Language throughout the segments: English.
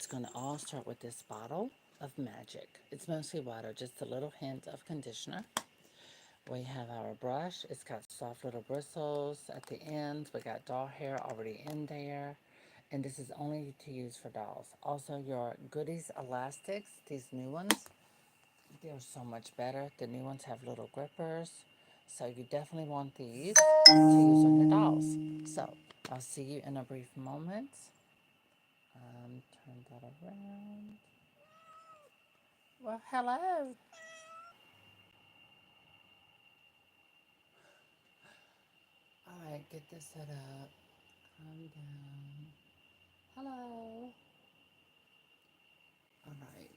it's going to all start with this bottle of magic. It's mostly water, just a little hint of conditioner. We have our brush. It's got soft little bristles at the ends. We got doll hair already in there. And this is only to use for dolls. Also, your Goodies elastics, these new ones, they're so much better. The new ones have little grippers. So you definitely want these to use on your dolls. So I'll see you in a brief moment. Turn that around. Well, hello. All right, get this set up. Calm down. Hello. All right.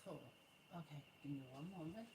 Cool. Okay, give me one moment.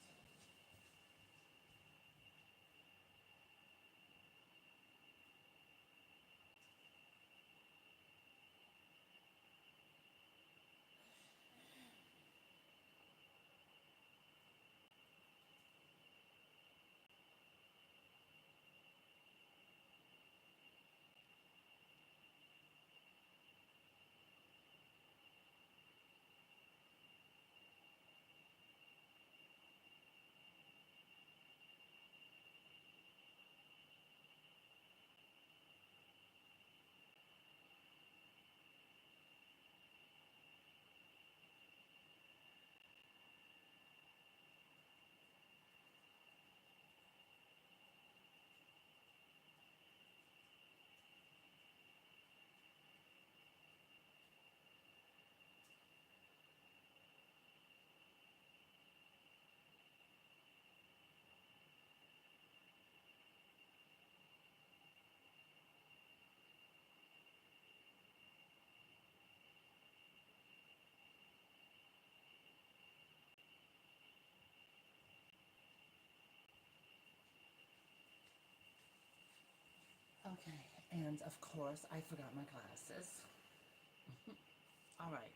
Okay, and of course, I forgot my glasses. All right.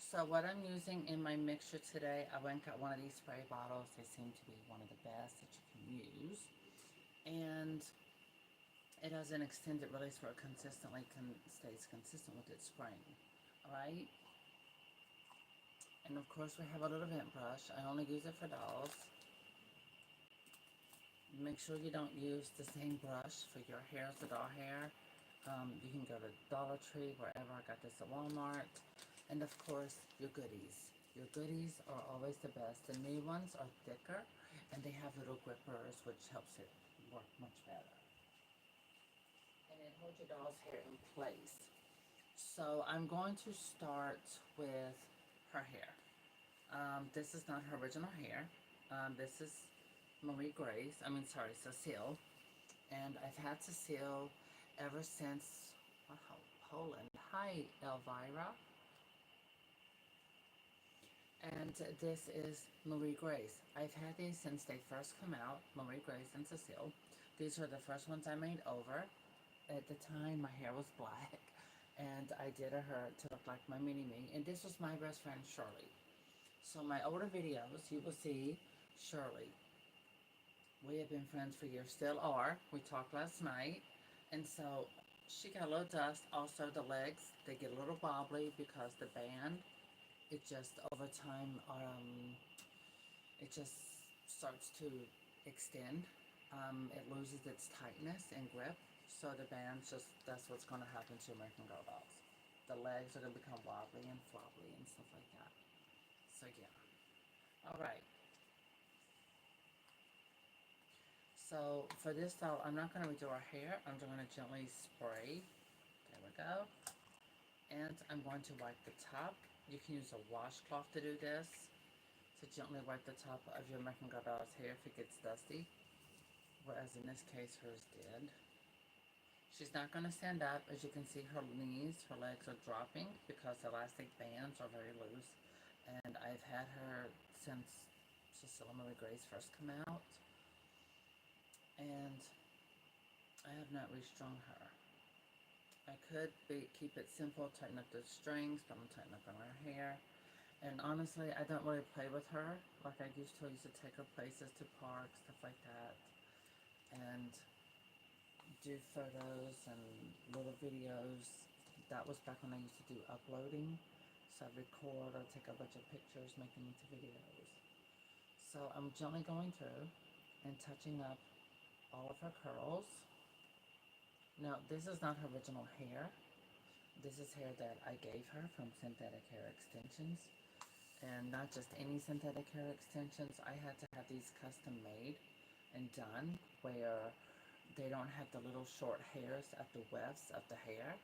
So what I'm using in my mixture today, I went and got one of these spray bottles. They seem to be one of the best that you can use. And it has an extended release where it consistently stays consistent with its spraying. All right. And of course, we have a little vent brush. I only use it for dolls. Make sure you don't use the same brush for your hair as the doll hair. You can go to Dollar Tree, wherever. I got this at Walmart. And of course, your goodies. Your goodies are always the best. The new ones are thicker, and they have little grippers, which helps it work much better. And it holds your doll's hair in place. So I'm going to start with her hair. This is not her original hair. This is Marie Grace. Cecile. And I've had Cecile ever since Poland. Hi, Elvira. And this is Marie Grace. I've had these since they first come out, Marie Grace and Cecile. These are the first ones I made over. At the time, my hair was black, and I did her to look like my mini-me. And this was my best friend, Shirley. So my older videos, you will see Shirley. We have been friends for years, still are. We talked last night. And so she got a little dust. Also, the legs, they get a little wobbly because the band, it just over time, it just starts to extend. It loses its tightness and grip. So the band's just, that's what's going to happen to American Girl dolls. The legs are going to become wobbly and floppy and stuff like that. So yeah. All right. So for this doll, I'm not going to redo her hair. I'm just going to gently spray. There we go. And I'm going to wipe the top. You can use a washcloth to do this. To gently wipe the top of your American Girl doll's hair if it gets dusty. Whereas in this case, hers did. She's not going to stand up. As you can see, her knees, her legs are dropping because the elastic bands are very loose. And I've had her since Cecilia Marie Grace first come out. And I have not restrung her. I could keep it simple, tighten up the strings, but I'm tightening up on her hair. And honestly, I don't really play with her like I used to. I used to take her places to parks, stuff like that, and do photos and little videos. That was back when I used to do uploading. So I'd record or take a bunch of pictures, make them into videos. So I'm gently going through and touching up all of her curls. Now, this is not her original hair. This is hair that I gave her from Synthetic Hair Extensions. And not just any synthetic hair extensions. I had to have these custom made and done where they don't have the little short hairs at the wefts of the hair.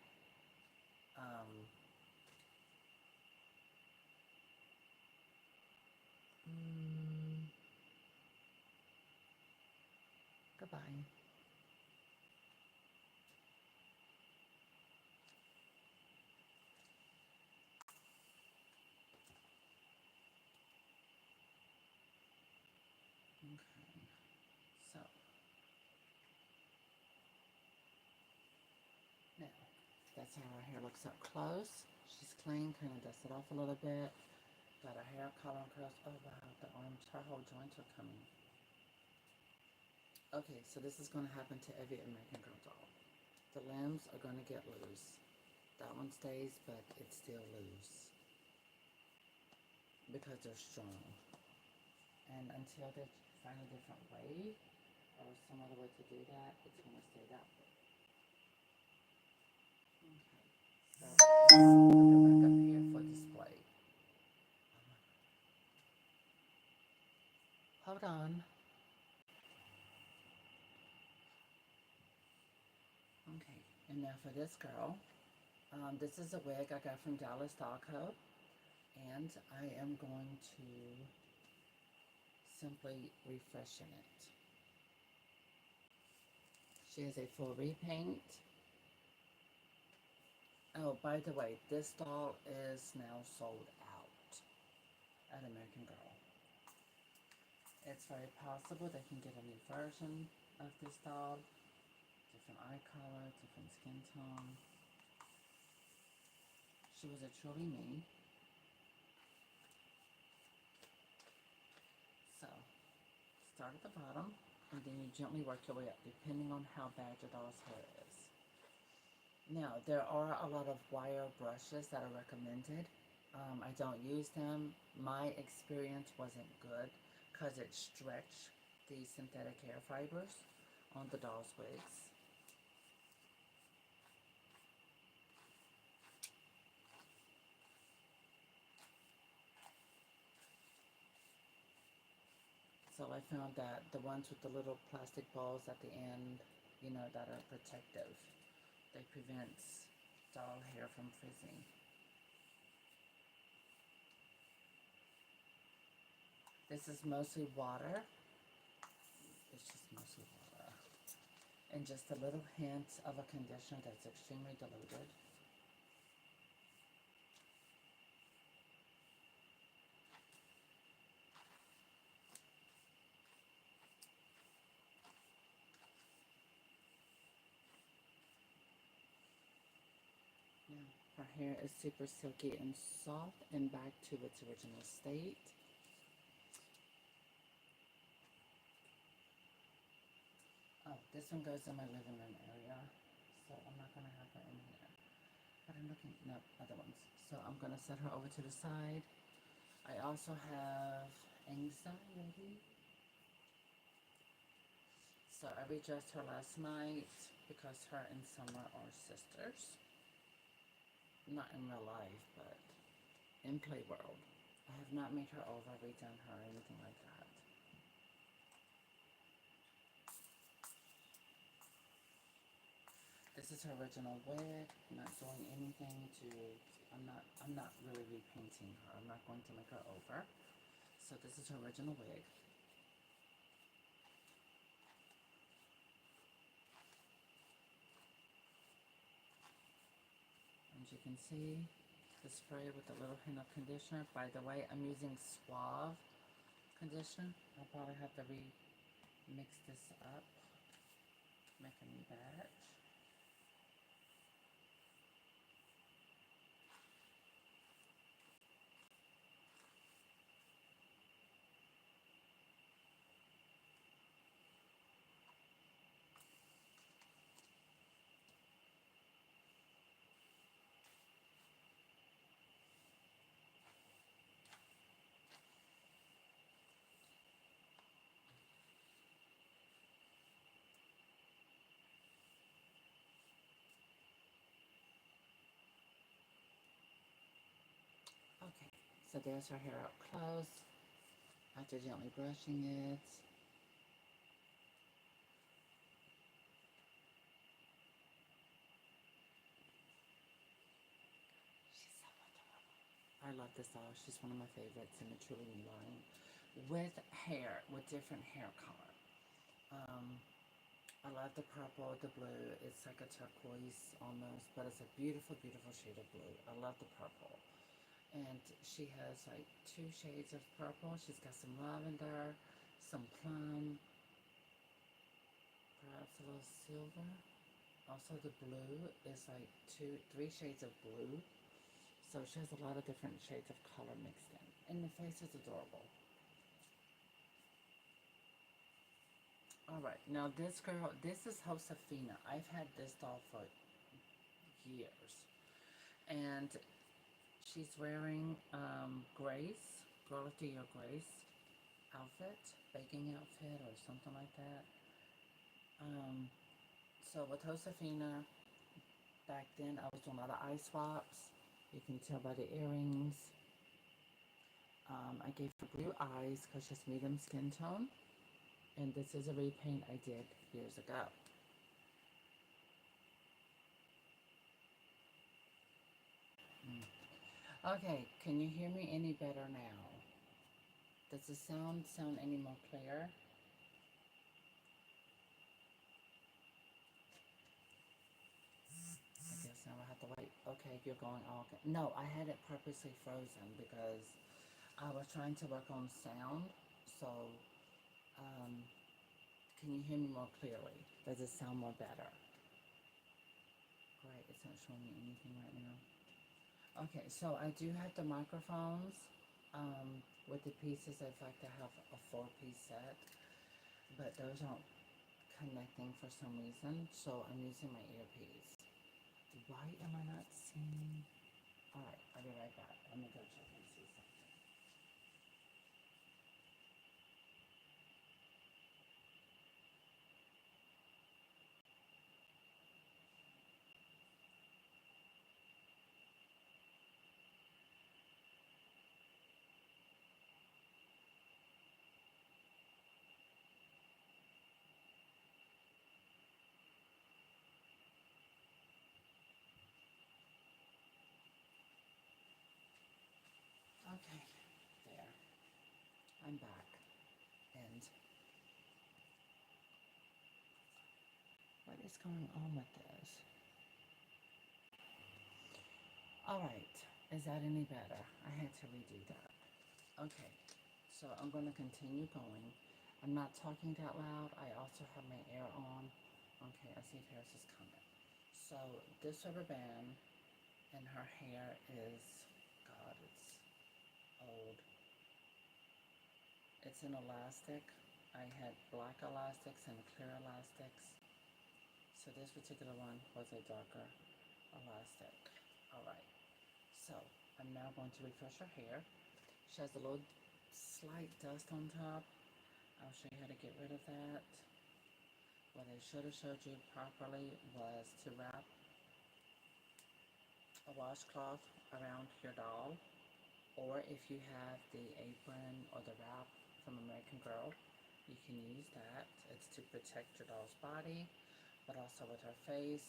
Um, Goodbye. Okay. So, now, that's how her hair looks up close. She's clean, kind of dust it off a little bit. Got her hair color and curls. Oh wow, the arms, her whole joints are coming. Okay, so this is going to happen to every American Girl doll. The limbs are going to get loose. That one stays, but it's still loose because they're strong. And until they find a different way or some other way to do that, it's going to stay that way. Okay, so put her back up here for display. Hold on. Okay, and now for this girl, this is a wig I got from Dallas Doll Co. And I am going to simply refreshen it. She has a full repaint. Oh, by the way, this doll is now sold out at American Girl. It's very possible they can get a new version of this doll. Different eye color, different skin tone. She was a truly me. So, start at the bottom, and then you gently work your way up, depending on how bad your doll's hair is. Now, there are a lot of wire brushes that are recommended. I don't use them. My experience wasn't good because it stretched the synthetic hair fibers on the doll's wigs. So I found that the ones with the little plastic balls at the end, that are protective, they prevent doll hair from frizzing. This is mostly water. It's just mostly water. And just a little hint of a conditioner that's extremely diluted. Now, her hair is super silky and soft and back to its original state. Oh, this one goes in my living room area, so I'm not going to have her in here. But I'm looking, no, other ones. So I'm going to set her over to the side. I also have anxiety. So I redressed her last night because her and Summer are sisters. Not in real life, but in Play World. I have not made her over, redone her, or anything like that. This is her original wig. I'm not doing anything to, I'm not really repainting her. I'm not going to make her over. So this is her original wig. As you can see, the spray with a little hint of conditioner. By the way, I'm using Suave conditioner. I'll probably have to mix this up, make a new batch. So there's her hair up close after gently brushing it. She's so adorable. I love this doll. She's one of my favorites in the Troubleshooting line. With hair, with different hair color. I love the purple, the blue. It's like a turquoise almost, but it's a beautiful, beautiful shade of blue. I love the purple. And she has like two shades of purple. She's got some lavender, some plum, perhaps a little silver. Also the blue is like three shades of blue. So she has a lot of different shades of color mixed in. And the face is adorable. Alright, now this girl, this is Josefina. I've had this doll for years. And she's wearing Grace, Girl of the Year Grace outfit, baking outfit or something like that. So with Josefina, back then I was doing a lot of eye swaps. You can tell by the earrings. I gave her blue eyes because she's medium skin tone. And this is a repaint I did years ago. Okay, can you hear me any better now? Does the sound any more clear? I guess now I have to wait. Okay, you're going all okay. No, I had it purposely frozen because I was trying to work on sound. So, um, can you hear me more clearly? Does it sound more better? Great, it's not showing me anything right now. Okay, so I do have the microphones with the pieces. I'd like to have a 4-piece set, but those aren't connecting for some reason, so I'm using my earpiece. Why am I not seeing? Alright, I'll be right back. Let me go check and see something. Okay, there. I'm back. And what is going on with this? Alright, is that any better? I had to redo that. Okay, so I'm going to continue going. I'm not talking that loud. I also have my air on. Okay, I see Paris is coming. So this rubber band and her hair is, God, it's old. It's an elastic. I had black elastics and clear elastics. So this particular one was a darker elastic. Alright, so I'm now going to refresh her hair. She has a little slight dust on top. I'll show you how to get rid of that. What I should have showed you properly was to wrap a washcloth around your doll, or if you have the apron or the wrap from American Girl, you can use that. It's to protect your doll's body, but also with her face.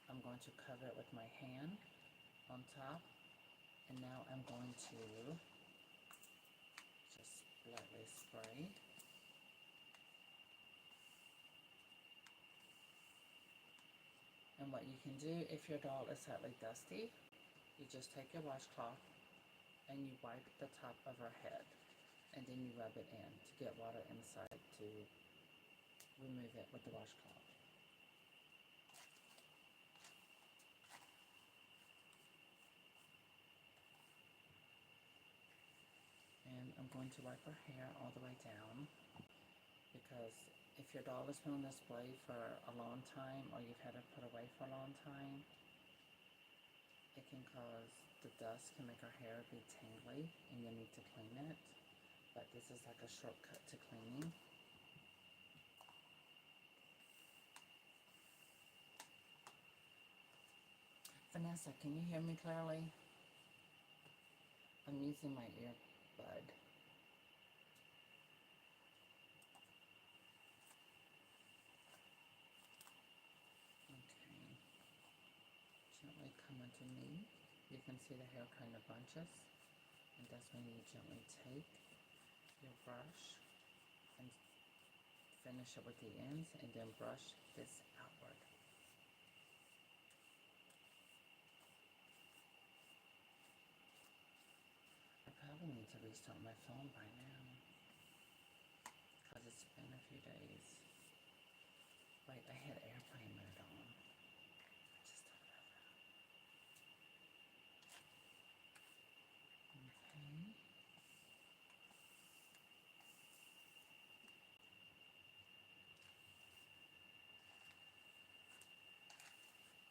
I'm going to cover it with my hand on top, and now I'm going to just lightly spray. And what you can do if your doll is slightly dusty, you just take your washcloth and you wipe the top of her head, and then you rub it in to get water inside to remove it with the washcloth. And I'm going to wipe her hair all the way down, because if your doll has been on display for a long time, or you've had it put away for a long time, it can cause, the dust can make her hair be tangly and you need to clean it. But this is like a shortcut to cleaning. Vanessa, can you hear me clearly? I'm using my earbud. Okay. Gently come underneath. You can see the hair kind of bunches. And that's when you gently take your brush and finish it with the ends and then brush this outward. I probably need to restart my phone by now because it's been a few days. Wait, I had airplane mode on. I just thought about that. Okay.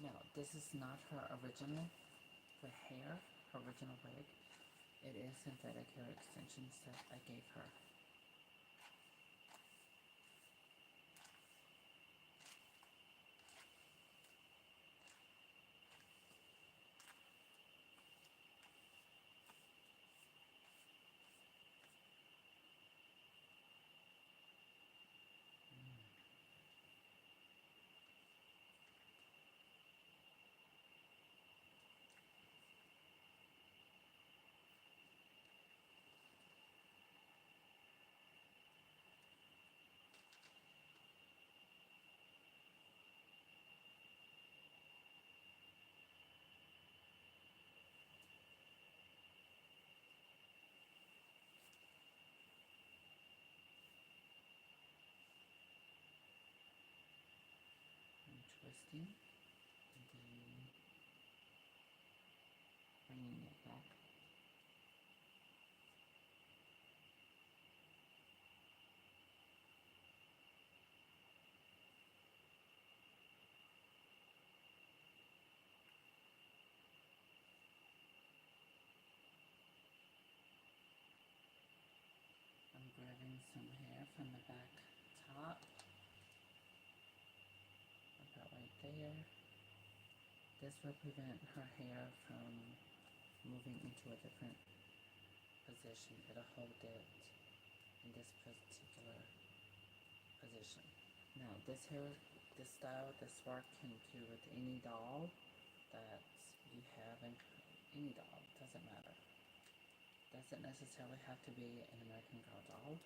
Now, this is not her original hair, her original wig. It is synthetic hair extensions that I gave her. I'm twisting and then bringing it back. I'm grabbing some hair from the back top, about right there. This will prevent her hair from moving into a different position. It'll hold it in this particular position. Now, this hair, this style, this work can do with any doll that you have, in any doll, doesn't matter. Doesn't necessarily have to be an American Girl doll.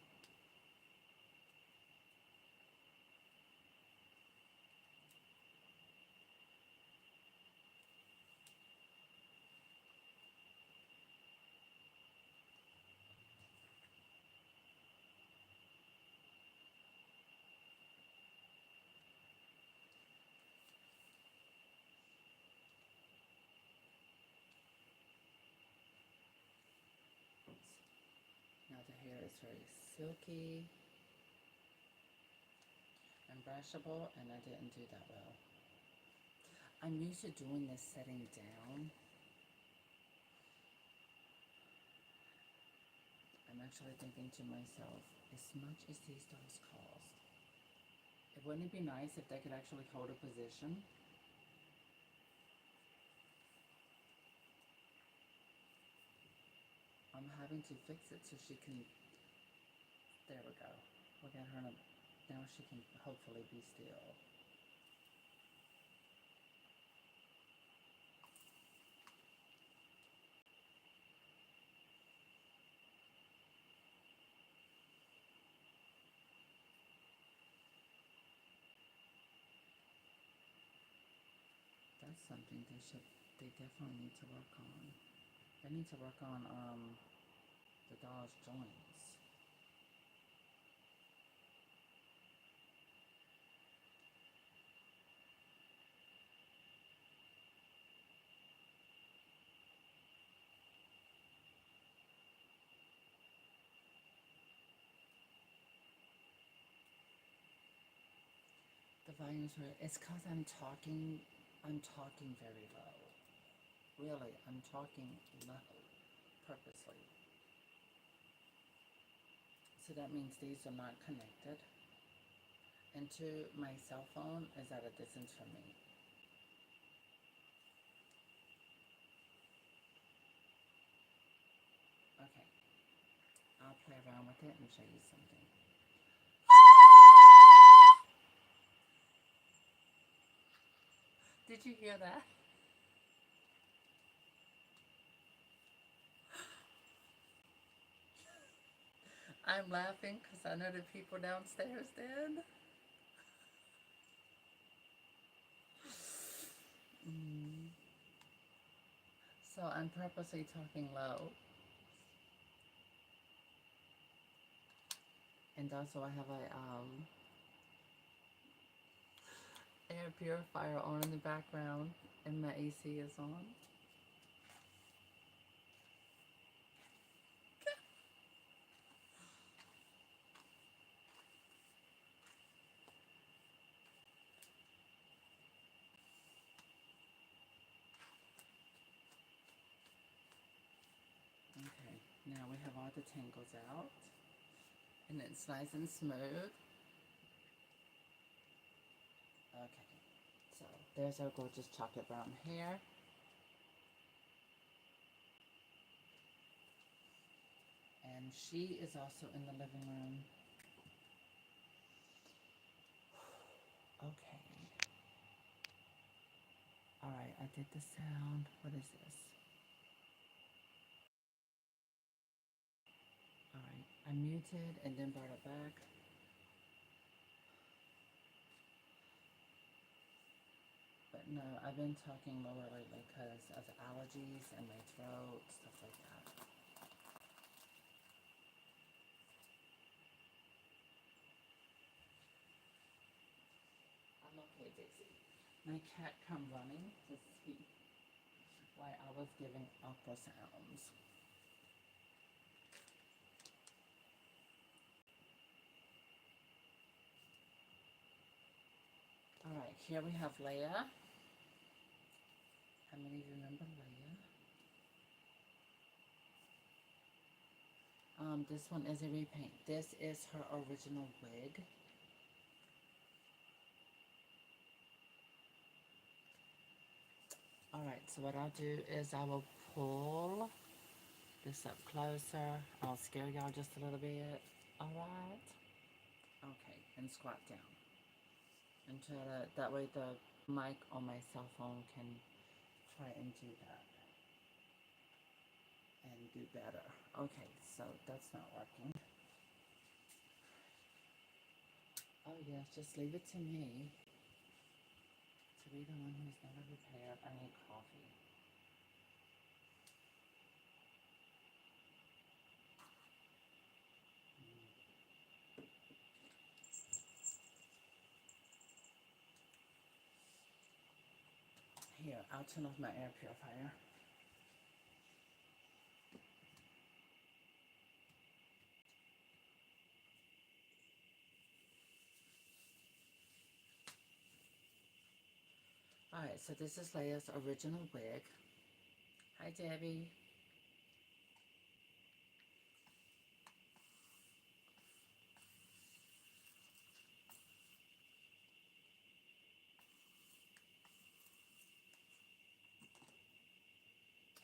Now the hair is very silky and brushable, and I didn't do that well. I'm used to doing this setting down. I'm actually thinking to myself, as much as these dolls cost, wouldn't it be nice if they could actually hold a position? I'm having to fix it so she can, there we go. We got her in a, now she can hopefully be still. That's something they definitely need to work on. They need to work on, the doll's joints. The volume's right. It's because I'm talking very low. Really, I'm talking low, purposely. So that means these are not connected. And to my cell phone is at a distance from me. play around with it and show you something. Did you hear that? I'm laughing because I know the people downstairs did. Mm. So I'm purposely talking low. And also I have a air purifier on in the background and my AC is on. Okay, now we have all the tangles out and it's nice and smooth. Okay, so there's our gorgeous chocolate brown hair. And she is also in the living room. Okay. Alright, I did the sound. What is this? Alright, I muted and then brought it back. But no, I've been talking lower lately because of allergies and my throat, stuff like that. I'm okay, Daisy. My cat come running to see why I was giving opera sounds. Alright, here we have Leia. How many of you remember Leia? This one is a repaint. This is her original wig. Alright, so what I'll do is I will pull this up closer. I'll scare y'all just a little bit. Alright. Okay, and squat down. And try to, that way the mic on my cell phone can try and do that. And do better. Okay, so that's not working. Oh yes, just leave it to me. To be the one who's never prepared. I need coffee. Here, I'll turn off my air purifier. Alright, so this is Leia's original wig. Hi, Debbie.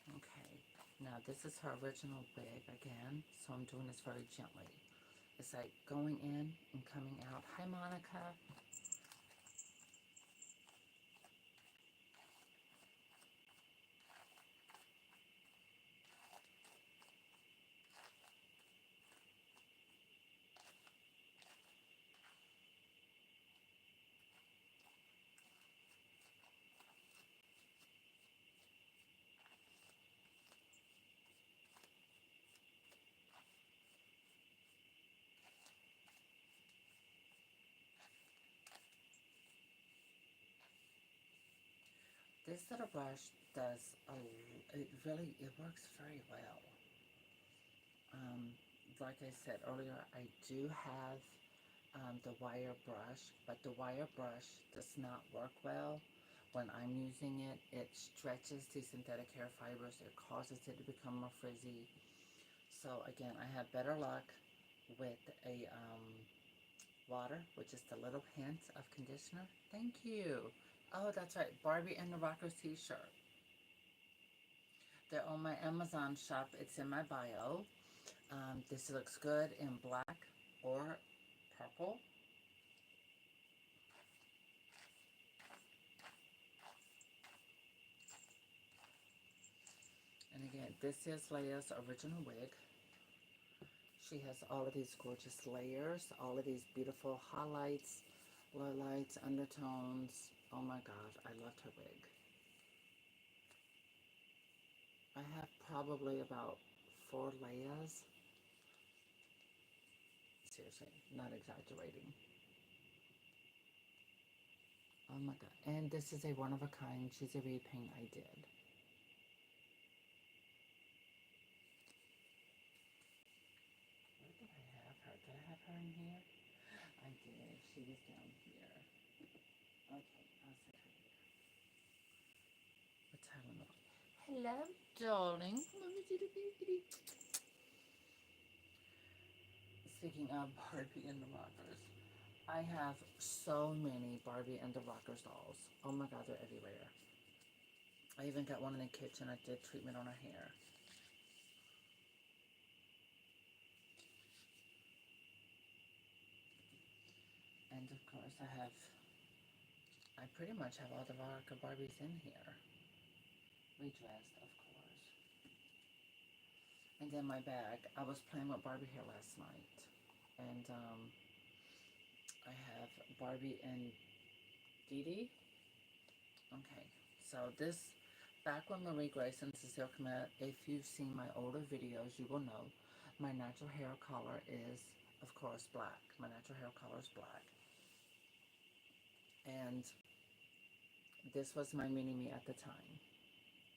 Okay, now this is her original wig again, so I'm doing this very gently. It's like going in and coming out. Hi, Monica. This little brush does it works very well. Like I said earlier, I do have the wire brush, but the wire brush does not work well. When I'm using it, it stretches the synthetic hair fibers. It causes it to become more frizzy. So again, I have better luck with a water, which is the little hint of conditioner. Thank you. Oh, that's right. Barbie and the Rockers t-shirt. They're on my Amazon shop. It's in my bio. This looks good in black or purple. And again, this is Leia's original wig. She has all of these gorgeous layers, all of these beautiful highlights, lowlights, undertones. Oh my God, I loved her wig. I have probably about 4 Leia's. Seriously, not exaggerating. Oh my God. And this is a one of a kind. She's a repaint I did. Where did I have her? Did I have her in here? I did. She was down here. Okay, I'll set her here. What's Helen? Hello, darling. Speaking of Barbie and the Rockers, I have so many Barbie and the Rockers dolls. Oh my God, they're everywhere. I even got one in the kitchen. I did treatment on her hair. And of course, I pretty much have all the Rocker Barbies in here. Redressed, of course. And then my bag. I was playing with Barbie hair last night. And I have Barbie and Dee Dee. Okay, so this, back when Marie Grace and Cecile came out, if you've seen my older videos, you will know my natural hair color is, of course, black. My natural hair color is black. And this was my mini-me at the time.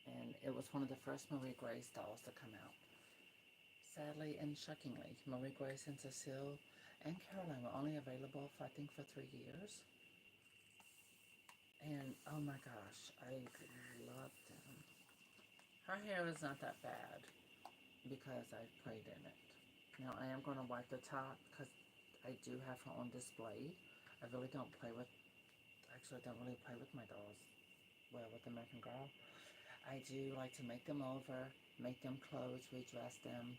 And it was one of the first Marie Grace dolls to come out. Sadly and shockingly, Marie Grace and Cecile and Caroline were only available, for, I think, for 3 years. And oh my gosh, I loved them. Her hair is not that bad because I played in it. Now I am going to wipe the top because I do have her on display. I really don't play with, actually I don't really play with my dolls. Well, with American Girl. I do like to make them over, make them clothes, redress them,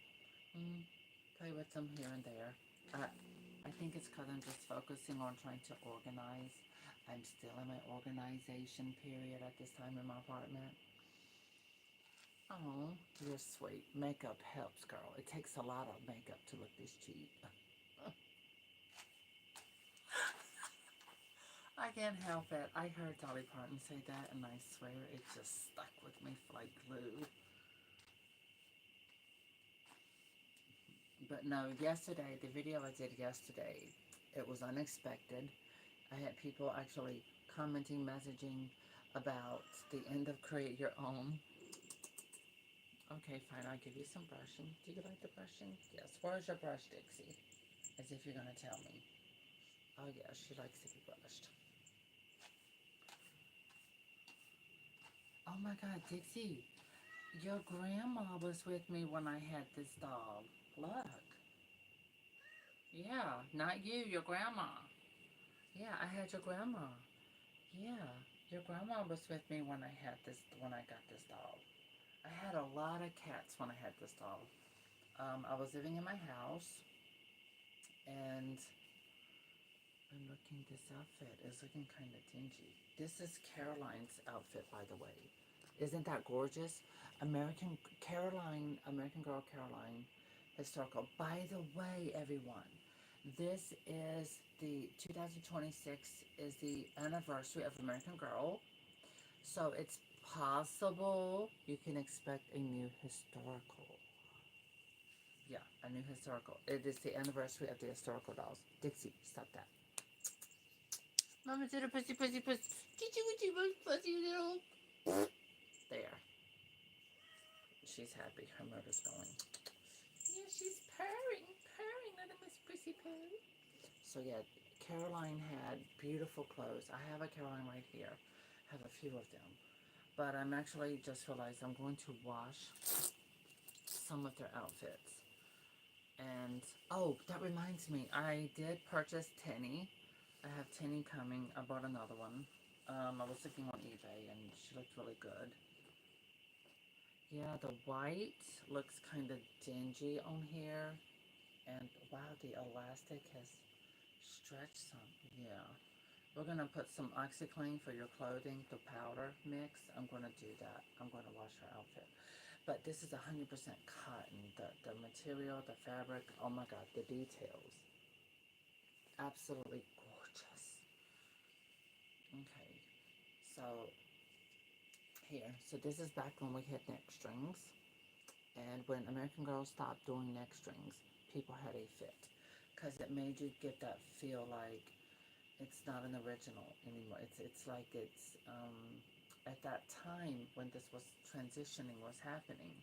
play with them here and there. I think it's because I'm just focusing on trying to organize. I'm still in my organization period at this time in my apartment. Oh, you're sweet. Makeup helps, girl. It takes a lot of makeup to look this cheap. I can't help it. I heard Dolly Parton say that, and I swear it just stuck with me like glue. But no, yesterday, the video I did yesterday, it was unexpected. I had people actually commenting, messaging about the end of Create Your Own. Okay, fine, I'll give you some brushing. Do you like the brushing? Yes. Where's your brush, Dixie? As if you're going to tell me. Oh, yeah, she likes to be brushed. Oh, my God, Dixie. Your grandma was with me when I had this dog. Look. Yeah, not you, your grandma. Yeah, I had your grandma. Yeah, your grandma was with me when I got this dog. I had a lot of cats when I had this dog. I was living in my house, and I'm looking, this outfit is looking kind of dingy. This is Caroline's outfit, by the way. Isn't that gorgeous? American Girl Caroline historical. By the way, everyone, this is the 2026 is the anniversary of American Girl. So it's possible you can expect a new historical. Yeah, a new historical. It is the anniversary of the historical dolls. Dixie, stop that. Mama did a pussy, pussy, pussy. Pussy little. There. She's happy. Her motor's going. Yeah, she's purring, little Miss Pussy Poo. So yeah, Caroline had beautiful clothes. I have a Caroline right here. I have a few of them. But I'm actually just realized I'm going to wash some of their outfits. And, oh, that reminds me. I did purchase Tenny. I have Tenny coming. I bought another one. I was looking on eBay and she looked really good. Yeah, the white looks kind of dingy on here. And wow, the elastic has stretched some. Yeah. We're going to put some OxyClean for your clothing, the powder mix. I'm going to do that. I'm going to wash her outfit. But this is 100% cotton. The material, the fabric, oh my God, the details. Absolutely gorgeous. Okay, so here. So this is back when we had neck strings. And when American Girl stopped doing neck strings, people had a fit. Because it made you get that feel like it's not an original anymore. It's like it's at that time when this was transitioning was happening,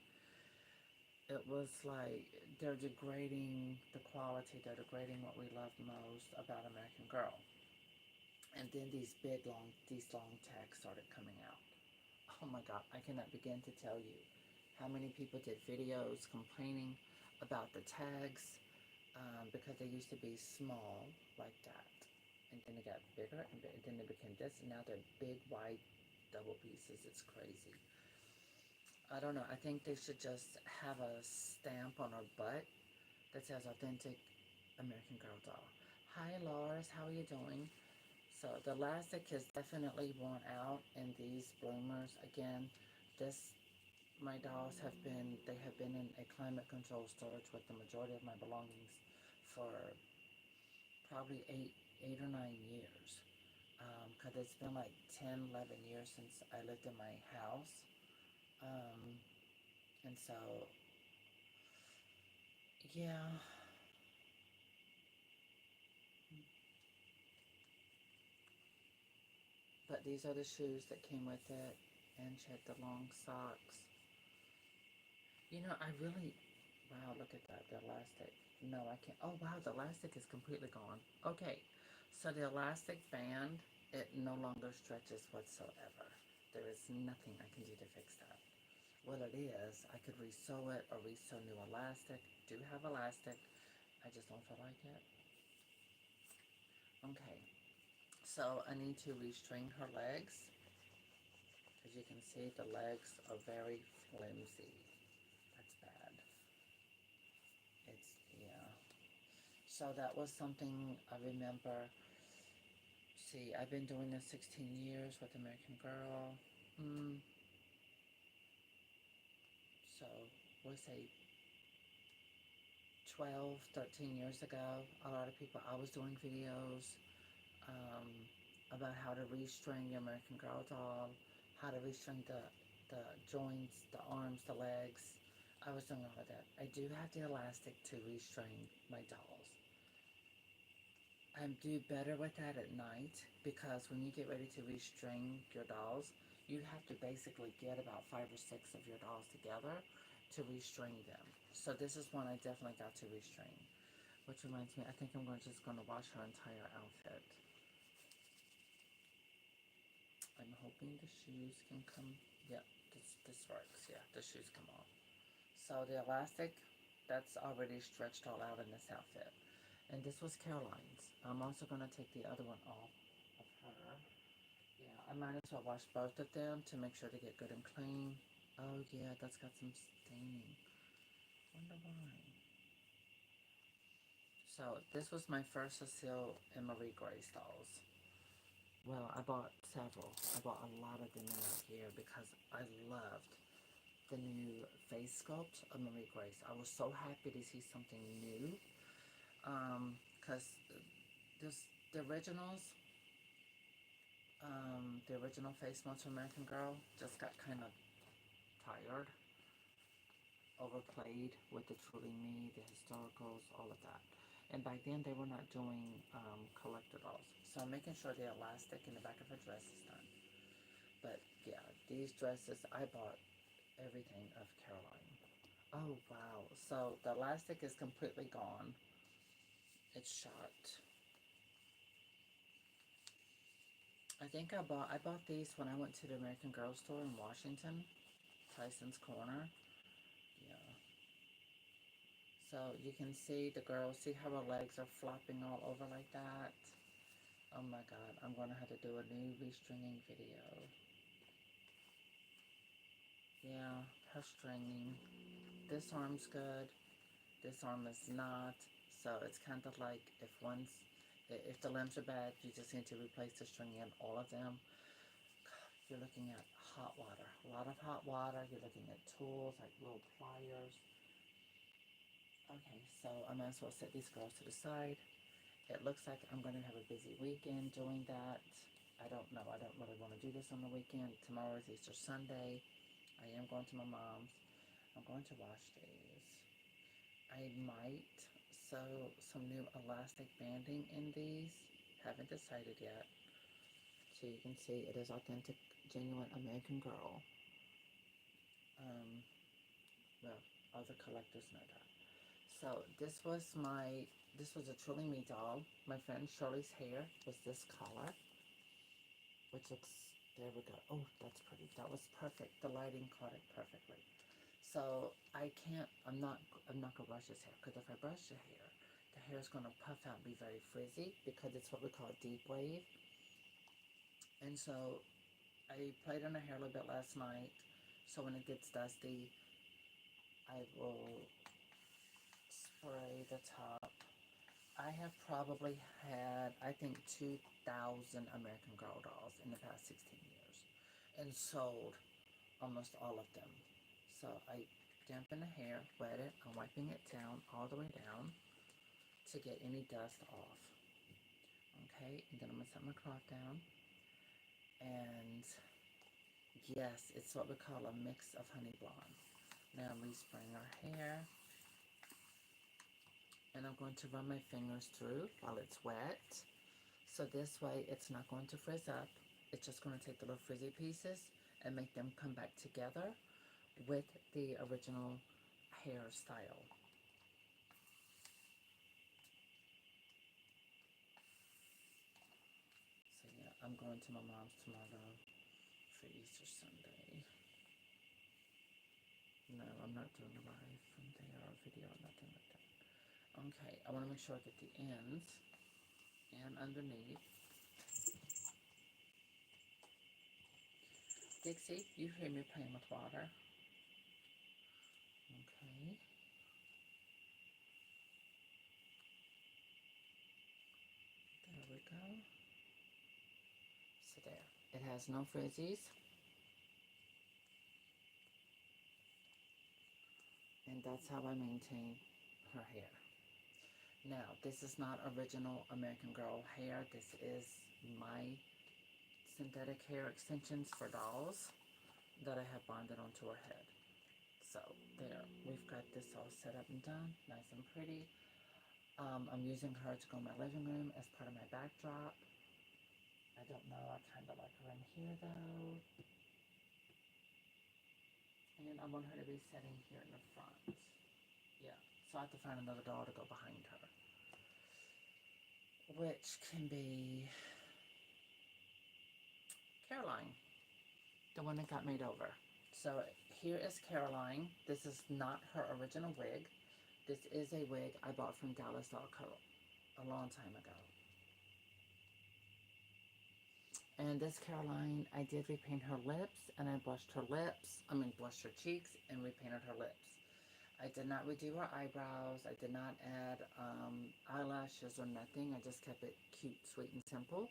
it was like they're degrading the quality, they're degrading what we love most about American Girl. And then these long tags started coming out. Oh my God, I cannot begin to tell you how many people did videos complaining about the tags because they used to be small like that. And then they got bigger, and then they became this, and now they're big, wide, double pieces. It's crazy. I don't know. I think they should just have a stamp on her butt that says authentic American Girl doll. Hi, Lars. How are you doing? So the elastic is definitely worn out in these bloomers. Again, this my dolls have been in a climate control storage with the majority of my belongings for probably 8 or 9 years. Because it's been like 10, 11 years since I lived in my house. Um, and so, yeah. But these are the shoes that came with it. And she had the long socks. You know, I really, wow, look at that, the elastic. No, I can't. Oh, wow, the elastic is completely gone. Okay, so the elastic band, it no longer stretches whatsoever. There is nothing I can do to fix that. What it is, I could resew it or resew new elastic. Do have elastic, I just don't feel like it. Okay, so I need to restring her legs. As you can see, the legs are very flimsy. That's bad. It's, yeah. So that was something I remember. See, I've been doing this 16 years with American Girl. Mm, so, we'll say 12, 13 years ago, a lot of people, I was doing videos um, about how to restring your American Girl doll, how to restring the joints, the arms, the legs. I was doing all of that. I do have the elastic to restring my dolls. I do better with that at night because when you get ready to restring your dolls, you have to basically get about 5 or 6 of your dolls together to restring them. So this is one I definitely got to restring. Which reminds me, I think just going to wash her entire outfit. I'm hoping the shoes can come. Yep, this works. Yeah, the shoes come off. So the elastic, that's already stretched all out in this outfit. And this was Caroline's. I'm also going to take the other one off of her. Yeah, I might as well wash both of them to make sure they get good and clean. Oh yeah, that's got some staining. Wonder why. So this was my first Cecile and Marie Grace dolls. Well, I bought several. I bought a lot of them in that year because I loved the new face sculpt of Marie Grace. I was so happy to see something new. Because this the originals, the original face melts from American Girl just got kind of tired, overplayed with the Truly Me, the historicals, all of that. And back then they were not doing collector dolls. So I'm making sure the elastic in the back of her dress is done. But yeah, these dresses, I bought everything of Caroline. Oh wow, so the elastic is completely gone. It's shot. I bought these when I went to the American Girl store in Washington, Tyson's Corner. Yeah. So you can see the girl, see how her legs are flopping all over like that. Oh my God, I'm gonna have to do a new restringing video. Yeah, her stringing. This arm's good. This arm is not. So it's kind of like if the limbs are bad, you just need to replace the stringing in all of them. You're looking at hot water, a lot of hot water. You're looking at tools like little pliers. Okay, so I might as well set these girls to the side. It looks like I'm going to have a busy weekend doing that. I don't know. I don't really want to do this on the weekend. Tomorrow is Easter Sunday. I am going to my mom's. I'm going to wash these. I might sew some new elastic banding in these. Haven't decided yet. So you can see it is authentic, genuine American Girl. Well, other collectors know that. So this was a Truly Me doll. My friend Shirley's hair was this color, which looks, there we go. Oh, that's pretty. That was perfect. The lighting caught it perfectly. So I'm not gonna brush his hair, because if I brush the hair is gonna puff out and be very frizzy, because it's what we call deep wave. And so I played in her hair a little bit last night, so when it gets dusty, I will spray the top. I have probably had, I think, 2,000 American Girl dolls in the past 16 years, and sold almost all of them. So I dampen the hair, wet it, I'm wiping it down, all the way down, to get any dust off. Okay, and then I'm gonna set my cloth down, and yes, it's what we call a mix of honey blonde. Now I'm respraying our hair, and I'm going to run my fingers through while it's wet. So this way it's not going to frizz up. It's just going to take the little frizzy pieces and make them come back together with the original hairstyle. So yeah, I'm going to my mom's tomorrow for Easter Sunday. No, I'm not doing a live from there or video or nothing like that. Okay, I want to make sure I get the ends and underneath. Dixie, you hear me playing with water. Okay. There we go. So there. It has no frizzies. And that's how I maintain her hair. Now, this is not original American Girl hair. This is my synthetic hair extensions for dolls that I have bonded onto her head. So there, we've got this all set up and done, nice and pretty. I'm using her to go in my living room as part of my backdrop. I don't know, I kind of like her in here though. And I want her to be sitting here in the front. Yeah, so I have to find another doll to go behind her, which can be Caroline, the one that got made over. So here is Caroline. This is not her original wig. This is a wig I bought from DOLLS a long time ago. And this Caroline, I did repaint her lips, and I blushed her cheeks, and repainted her lips. I did not redo her eyebrows. I did not add eyelashes or nothing. I just kept it cute, sweet, and simple.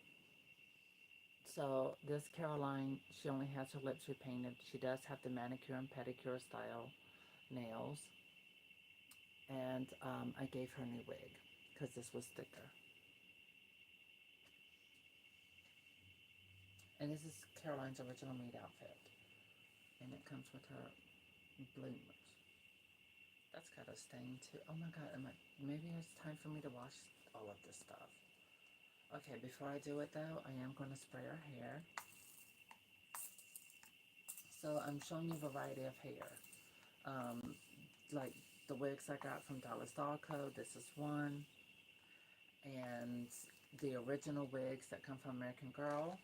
So this Caroline, she only has her lips repainted. She does have the manicure and pedicure style nails. And I gave her a new wig because this was thicker. And this is Caroline's original maid outfit. And it comes with her bloomers. That's got a stain too. Oh my god, maybe it's time for me to wash all of this stuff. Okay, before I do it though, I am going to spray her hair. So I'm showing you a variety of hair. Like the wigs I got from DOLLS Doll Co. This is one. And the original wigs that come from American Girl.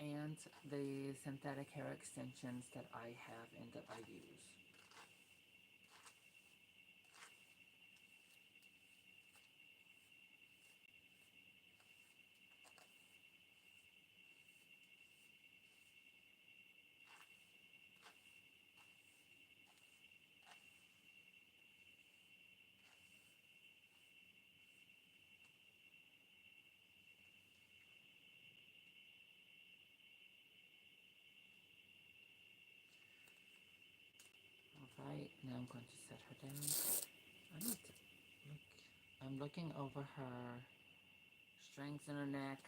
And the synthetic hair extensions that I have and that I use. Right, now I'm going to set her down. I need to look. I'm looking over her strings in her neck.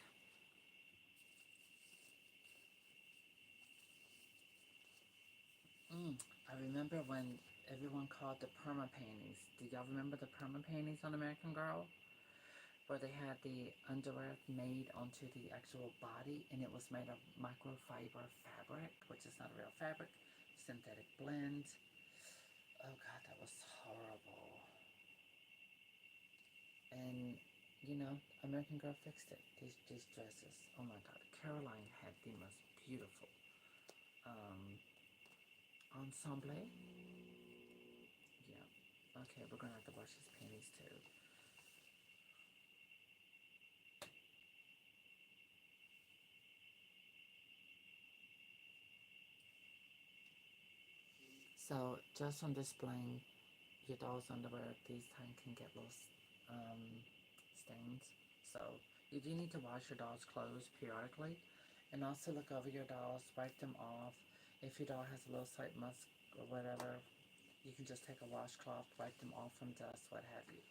I remember when everyone called the perma panties. Do y'all remember the perma panties on American Girl? Where they had the underwear made onto the actual body and it was made of microfiber fabric, which is not a real fabric, synthetic blend. Oh God, that was horrible. And you know, American Girl fixed it. These dresses. Oh my God, Caroline had the most beautiful ensemble. Yeah. Okay, we're gonna have to wash these panties too. So just from displaying your doll's underwear, these time can get little stains. So you do need to wash your doll's clothes periodically, and also look over your dolls, wipe them off. If your doll has a little slight musk or whatever, you can just take a washcloth, wipe them off from dust, what have you.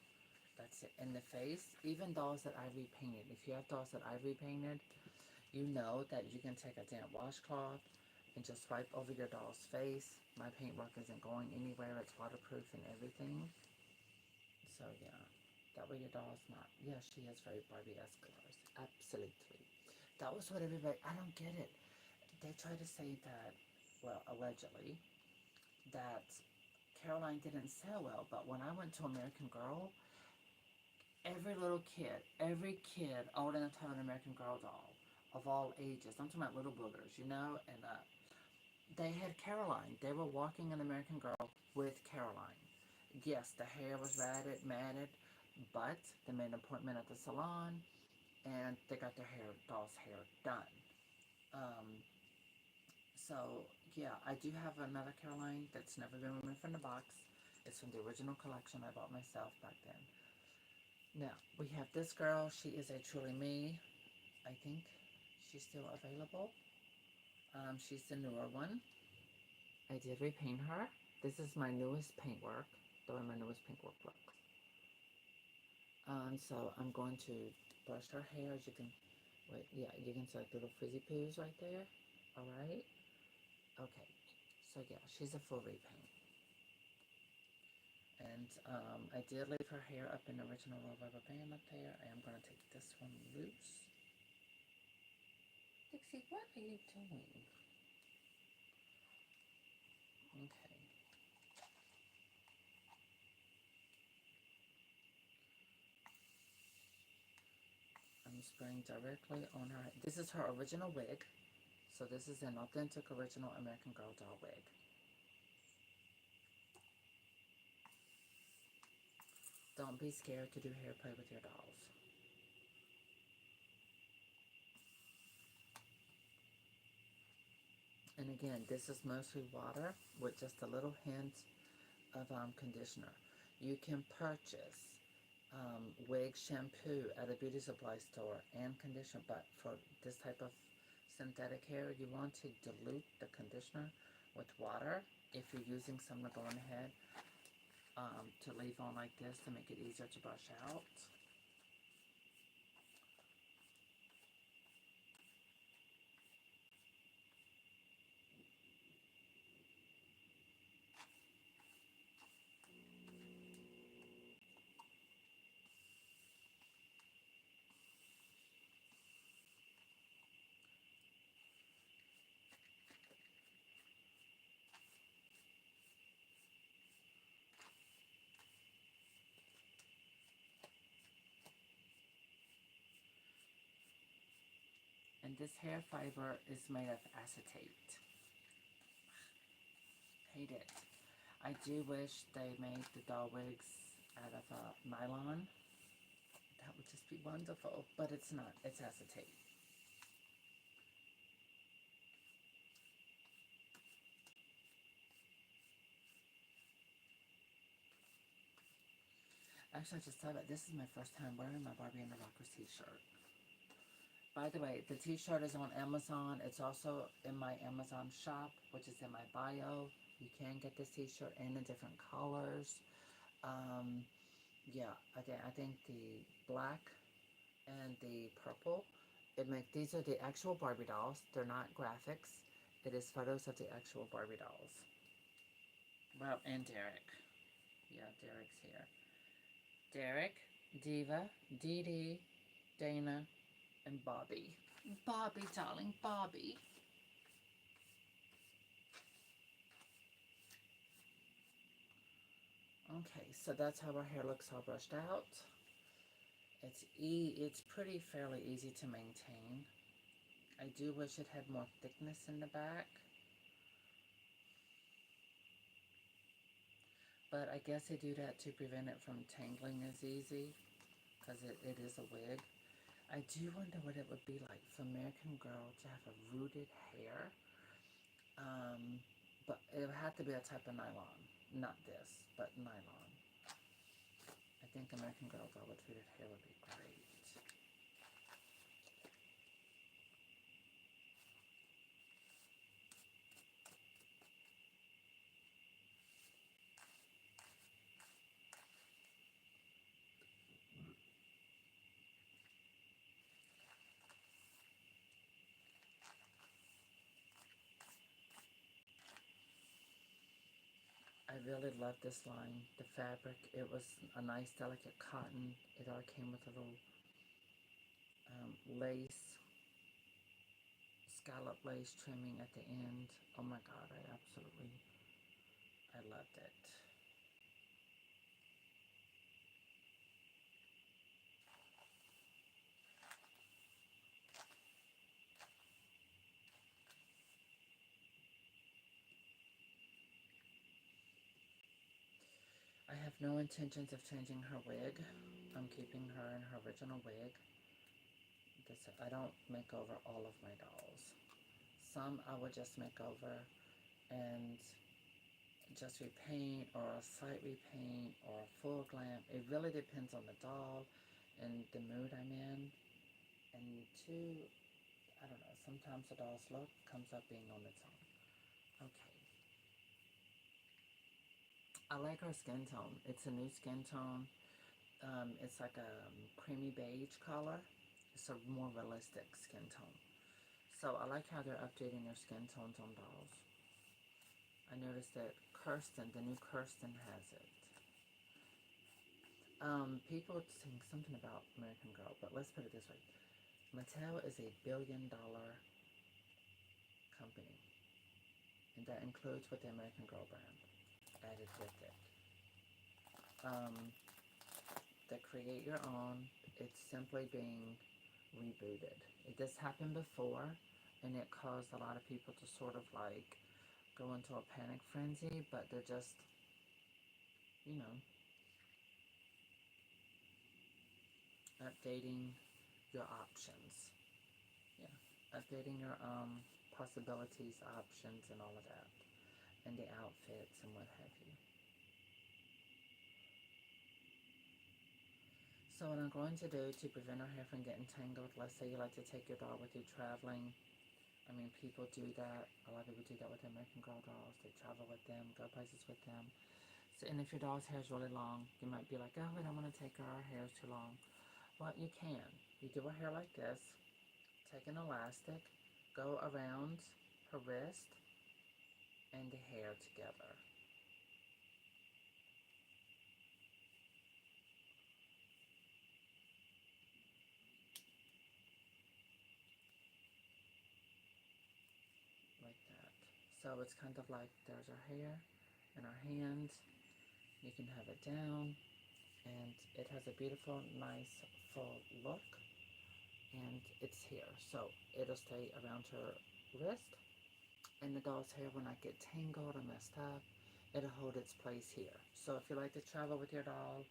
That's it. In the face, even dolls that I repainted. If you have dolls that I repainted, you know that you can take a damp washcloth and just wipe over your doll's face. My paintwork isn't going anywhere. It's waterproof and everything. So yeah, that way your doll's not. Yeah, she has very Barbie-esque colors. Absolutely. That was what everybody. I don't get it. They try to say that, well, allegedly, that Caroline didn't sell well. But when I went to American Girl, every kid old enough to have an American Girl doll of all ages. I'm talking about little boogers, you know, and they had Caroline. They were walking an American Girl with Caroline. Yes, the hair was matted, but they made an appointment at the salon and they got their doll's hair done. Um, so yeah, I do have another Caroline that's never been removed from the box. It's from the original collection I bought myself back then. Now we have this girl. She is a truly me. I think she's still available. She's the newer one. I did repaint her. This is my newest paintwork, the way my newest paintwork looks. So I'm going to brush her hair. As you can, wait, yeah, you can see like little frizzy poos right there. All right. Okay. So yeah, she's a full repaint. And I did leave her hair up in the original rubber band up there. I am going to take this one loose. Dixie, what are you doing? Okay. I'm spraying directly on her. This is her original wig. So this is an authentic original American Girl doll wig. Don't be scared to do hair play with your dolls. And again, this is mostly water with just a little hint of conditioner. You can purchase wig shampoo at a beauty supply store and conditioner, but for this type of synthetic hair, you want to dilute the conditioner with water if you're using some to go on the head to leave on like this to make it easier to brush out. And this hair fiber is made of acetate. Hate it. I do wish they made the doll wigs out of nylon. That would just be wonderful, but it's not. It's acetate. Actually, I just thought about this is my first time wearing my Barbie and the Rockers t-shirt. By the way, the t-shirt is on Amazon. It's also in my Amazon shop, which is in my bio. You can get this t-shirt in the different colors. Yeah, I think the black and the purple, these are the actual Barbie dolls. They're not graphics. It is photos of the actual Barbie dolls. Well, and Derek. Yeah, Derek's here. Derek, Diva, Dee Dee, Dana, and Bobby. Bobby, darling, Bobby. Okay, so that's how our hair looks all brushed out. It's pretty fairly easy to maintain. I do wish it had more thickness in the back. But I guess they do that to prevent it from tangling as easy, because it is a wig. I do wonder what it would be like for American Girl to have a rooted hair. But it would have to be a type of nylon. Not this, but nylon. I think American Girl though with rooted hair would be great. I really love this line. The fabric, it was a nice delicate cotton. It all came with a little lace, scallop lace trimming at the end. Oh my god, I loved it. I have no intentions of changing her wig. I'm keeping her in her original wig. I don't make over all of my dolls. Some I would just make over and just repaint, or a slight repaint, or a full glam. It really depends on the doll and the mood I'm in. And two, I don't know, sometimes the doll's look comes up being on its own. Okay. I like her skin tone. It's a new skin tone. It's like a creamy beige color. It's a more realistic skin tone. So I like how they're updating their skin tones on dolls. I noticed that Kirsten, the new Kirsten, has it. People think something about American Girl, but let's put it this way. Mattel is a billion-dollar company, and that includes with the American Girl brand added with it. The Create Your Own, it's simply being rebooted. This happened before, and it caused a lot of people to sort of like go into a panic frenzy, but they're just, you know, updating your options. Yeah, updating your possibilities, options, and all of that, and the outfits and what have you. So what I'm going to do to prevent our hair from getting tangled, let's say you like to take your doll with you traveling. I mean, people do that. A lot of people do that with American Girl dolls. They travel with them, go places with them. So, and if your doll's hair is really long, you might be like, oh, I don't want to take her, our hair is too long. Well, you can. You do her hair like this, take an elastic, go around her wrist and the hair together. Like that. So it's kind of like there's our hair and our hands. You can have it down, and it has a beautiful, nice, full look. And it's here, so it'll stay around her wrist. And the doll's hair will not get tangled or messed up. It'll hold its place here. So if you like to travel with your doll,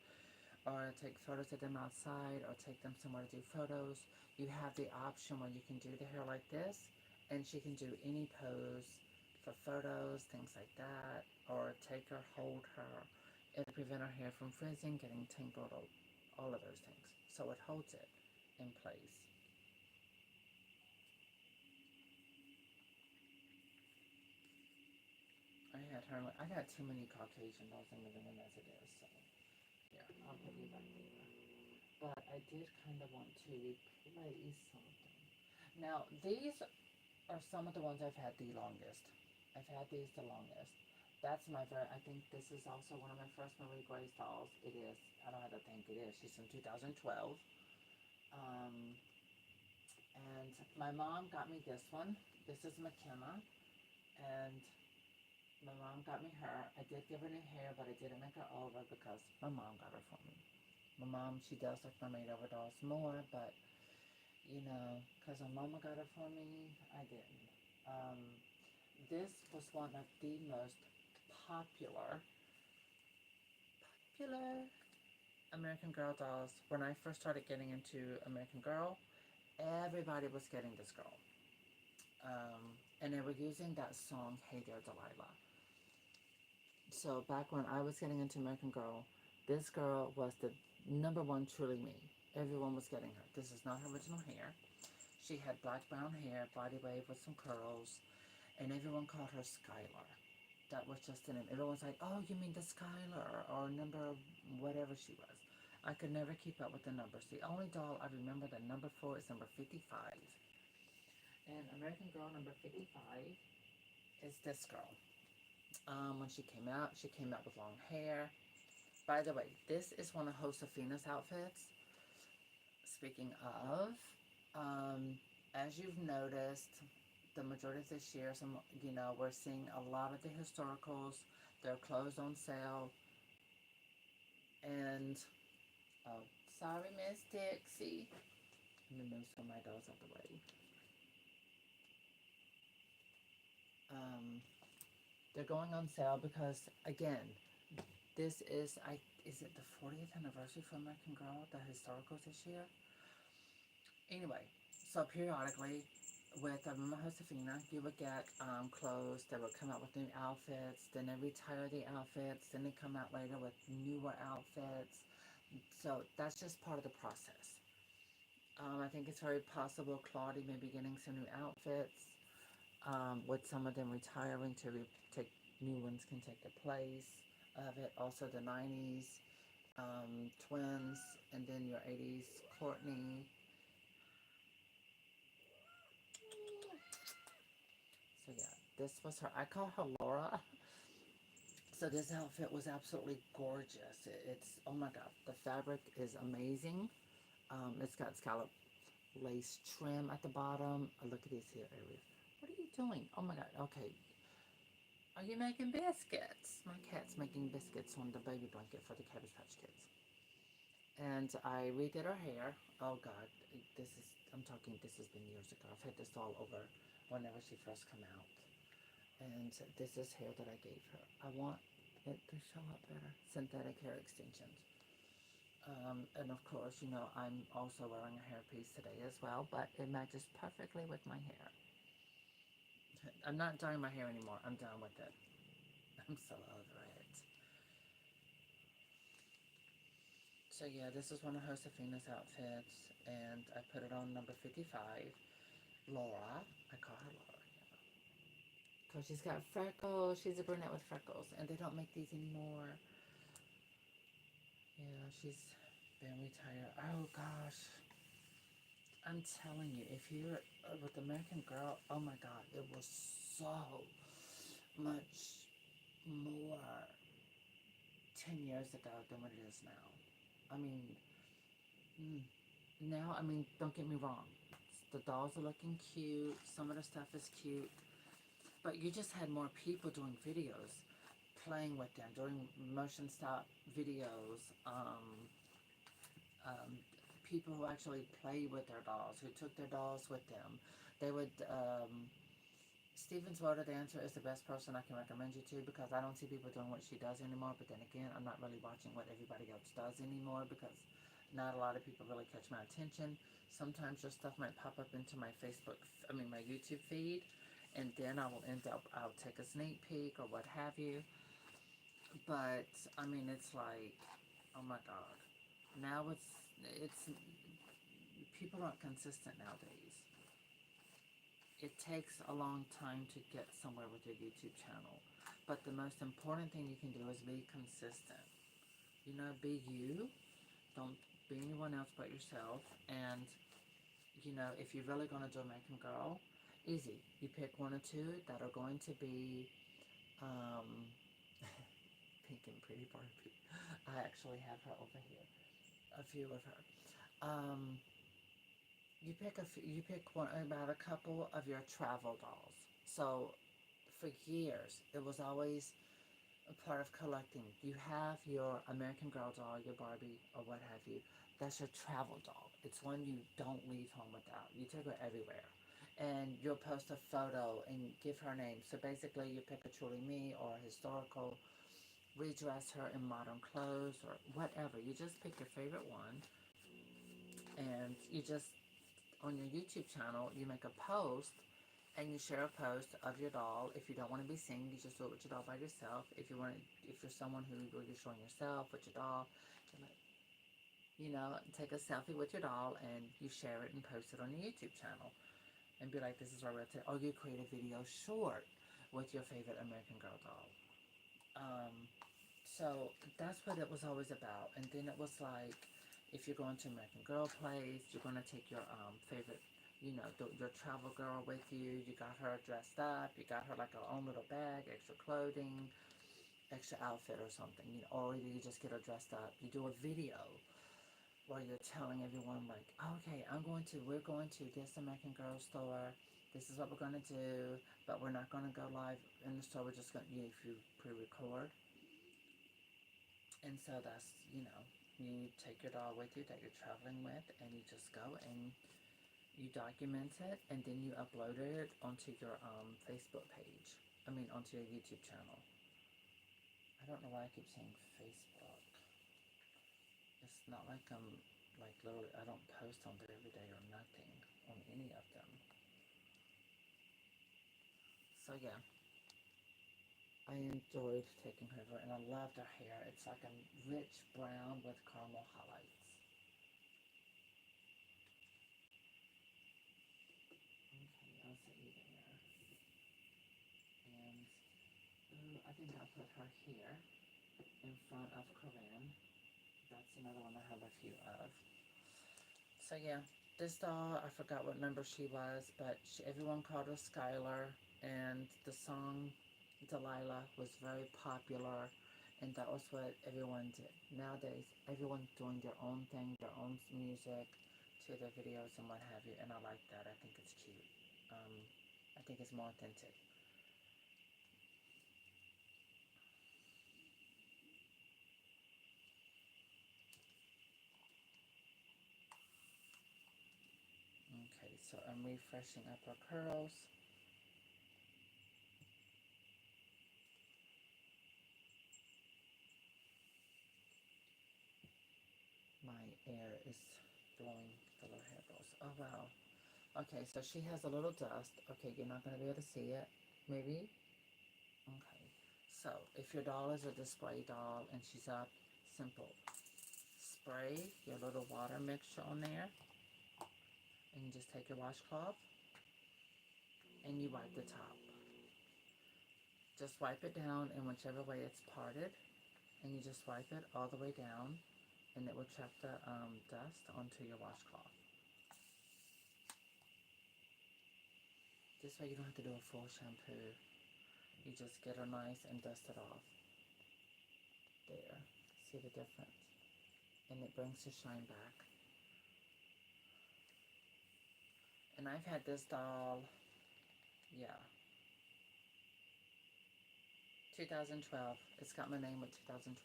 or take photos of them outside, or take them somewhere to do photos, you have the option where you can do the hair like this, and she can do any pose for photos, things like that, or take her, hold her. It'll prevent her hair from frizzing, getting tangled, all of those things. So it holds it in place. I had her. I got too many Caucasian dolls in living room as it is, so here, I'll put you back there. But I did kind of want to replace some of them. Now, these are some of the ones I've had the longest. I've had these the longest. That's my very, I think this is also one of my first Marie Grace dolls. It is. I don't have to think it is. She's from 2012. Um, and my mom got me this one. This is McKenna. And my mom got me her. I did give her new hair, but I didn't make her over because my mom got her for me. My mom, she does like my made-over dolls more, but, you know, because my mama got her for me, I didn't. This was one of the most popular American Girl dolls. When I first started getting into American Girl, everybody was getting this girl. And they were using that song, Hey There Delilah. So back when I was getting into American Girl, this girl was the number one truly me. Everyone was getting her. This is not her original hair. She had black brown hair, body wave with some curls, and everyone called her Skylar. That was just the name. Everyone was like, oh, you mean the Skylar, or number whatever she was. I could never keep up with the numbers. The only doll I remember the number for is number 55. And American Girl number 55 is this girl. When she came out with long hair. By the way, this is one of Josefina's outfits. Speaking of, as you've noticed, the majority of this year, we're seeing a lot of the historicals. They're closed on sale. And, oh, sorry, Miss Dixie. Let me move some of my dolls out the way. They're going on sale because, again, this is it the 40th anniversary for American Girl, the historicals this year? Anyway, so periodically, with Mama Josefina, you would get clothes that would come out with new outfits, then they retire the outfits, then they come out later with newer outfits. So that's just part of the process. I think it's very possible Claudie may be getting some new outfits, with some of them retiring to take new ones can take the place of it. Also the 90s twins, and then your 80s Courtney. So yeah, this was her. I call her Laura. So this outfit was absolutely gorgeous. It's, oh my god, the fabric is amazing. It's got scallop lace trim at the bottom. Oh, look at these here areas. What are you doing? Oh my god, okay. Are you making biscuits? My cat's making biscuits on the baby blanket for the Cabbage Patch Kids. And I redid her hair. Oh god, I'm talking, this has been years ago. I've had this all over whenever she first came out. And this is hair that I gave her. I want it to show up better. Synthetic hair extensions. And of course, I'm also wearing a hairpiece today as well, but it matches perfectly with my hair. I'm not dyeing my hair anymore. I'm done with it. I'm so over it. So yeah, this is one of Josefina's outfits, and I put it on number 55. Laura. I call her Laura. Because she's got freckles. She's a brunette with freckles, and they don't make these anymore. Yeah, she's been retired. Oh gosh. I'm telling you, if you're with American Girl, oh my god, it was so much more 10 years ago than what it is now. I mean, now, don't get me wrong. The dolls are looking cute. Some of the stuff is cute. But you just had more people doing videos, playing with them, doing motion stop videos. People who actually play with their dolls, who took their dolls with them. They would, Steven's Water Dancer is the best person I can recommend you to, because I don't see people doing what she does anymore. But then again, I'm not really watching what everybody else does anymore, because not a lot of people really catch my attention. Sometimes your stuff might pop up into my my YouTube feed, and then I'll take a sneak peek or what have you. But, it's like, oh my god. Now it's people aren't consistent nowadays. It takes a long time to get somewhere with your YouTube channel. But the most important thing you can do is be consistent. You know, be you. Don't be anyone else but yourself. And, you know, if you're really going to do American Girl, easy. You pick one or two that are going to be um, Pink and Pretty Barbie. I actually have her over here. A few of her. You pick one about a couple of your travel dolls. So for years, it was always a part of collecting. You have your American Girl doll, your Barbie, or what have you. That's your travel doll. It's one you don't leave home without. You take her everywhere. And you'll post a photo and give her a name. So basically, you pick a Truly Me or a historical, redress her in modern clothes or whatever. You just pick your favorite one, and you just, on your YouTube channel, you make a post and you share a post of your doll. If you don't want to be seen, you just do it with your doll by yourself. If you're someone who you're showing yourself with your doll, you know, take a selfie with your doll and you share it and post it on your YouTube channel and be like, this is what we're or you create a video short with your favorite American Girl doll. So that's what it was always about. And then it was like, if you're going to American Girl Place, you're going to take your favorite, you know, your travel girl with you. You got her dressed up. You got her like her own little bag, extra clothing, extra outfit or something. You know, or you just get her dressed up. You do a video where you're telling everyone like, okay, we're going to this American Girl store. This is what we're going to do, but we're not going to go live in the store. We're just going to, if you pre-record. And so that's, you know, you take your doll with you that you're traveling with, and you just go and you document it, and then you upload it onto your Facebook page. Onto your YouTube channel. I don't know why I keep saying Facebook. It's not like like literally, I don't post on there every day or nothing on any of them. So yeah. I enjoyed taking her over, and I loved her hair. It's like a rich brown with caramel highlights. Okay, I'll see you there. And I think I'll put her here in front of Corinne. That's another one I have a few of. So yeah, this doll, I forgot what number she was, but everyone called her Skylar, and the song Delilah was very popular, and that was what everyone did. Nowadays, everyone's doing their own thing, their own music to their videos and what have you, and I like that. I think it's cute. I think it's more authentic. Okay, so I'm refreshing up her curls. My air is blowing the little hair balls. Oh wow. Okay, so she has a little dust. Okay, you're not going to be able to see it. Maybe? Okay. So, if your doll is a display doll and she's up, simple. Spray your little water mixture on there. And you just take your washcloth and you wipe the top. Just wipe it down in whichever way it's parted. And you just wipe it all the way down. And it will trap the dust onto your washcloth. This way you don't have to do a full shampoo. You just get her nice and dust it off. There. See the difference? And it brings the shine back. And I've had this doll, yeah, 2012. It's got my name with 2012.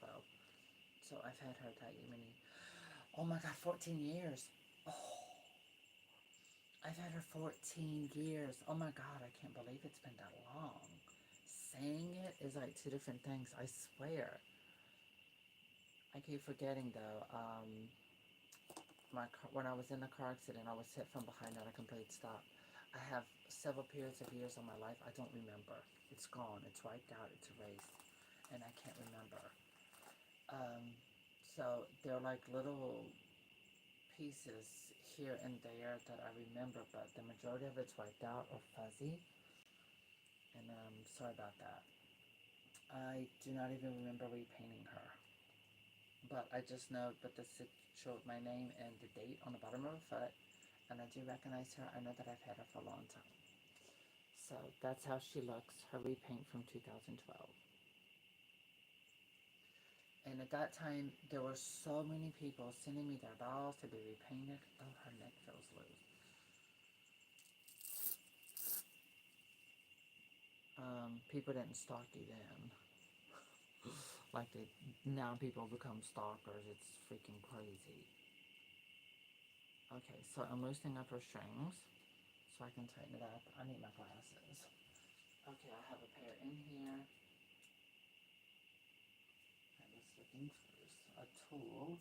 So I've had her that many. Oh my God, 14 years. Oh, I've had her 14 years. Oh my God, I can't believe it's been that long. Saying it is like two different things, I swear. I keep forgetting though. When I was in a car accident, I was hit from behind at a complete stop. I have several periods of years of my life I don't remember. It's gone. It's wiped out. It's erased. And I can't remember. So they're like little pieces here and there that I remember, but the majority of it's wiped out or fuzzy. And sorry about that. I do not even remember repainting her. But I just know that the showed my name and the date on the bottom of her foot. And I do recognize her. I know that I've had her for a long time. So that's how she looks, her repaint from 2012. And at that time, there were so many people sending me their dolls to be repainted. Oh, her neck feels loose. People didn't stalk you then. Like now people become stalkers. It's freaking crazy. Okay, so I'm loosening up her strings so I can tighten it up. I need my glasses. Okay, I have a pair in here. I was looking for a tool.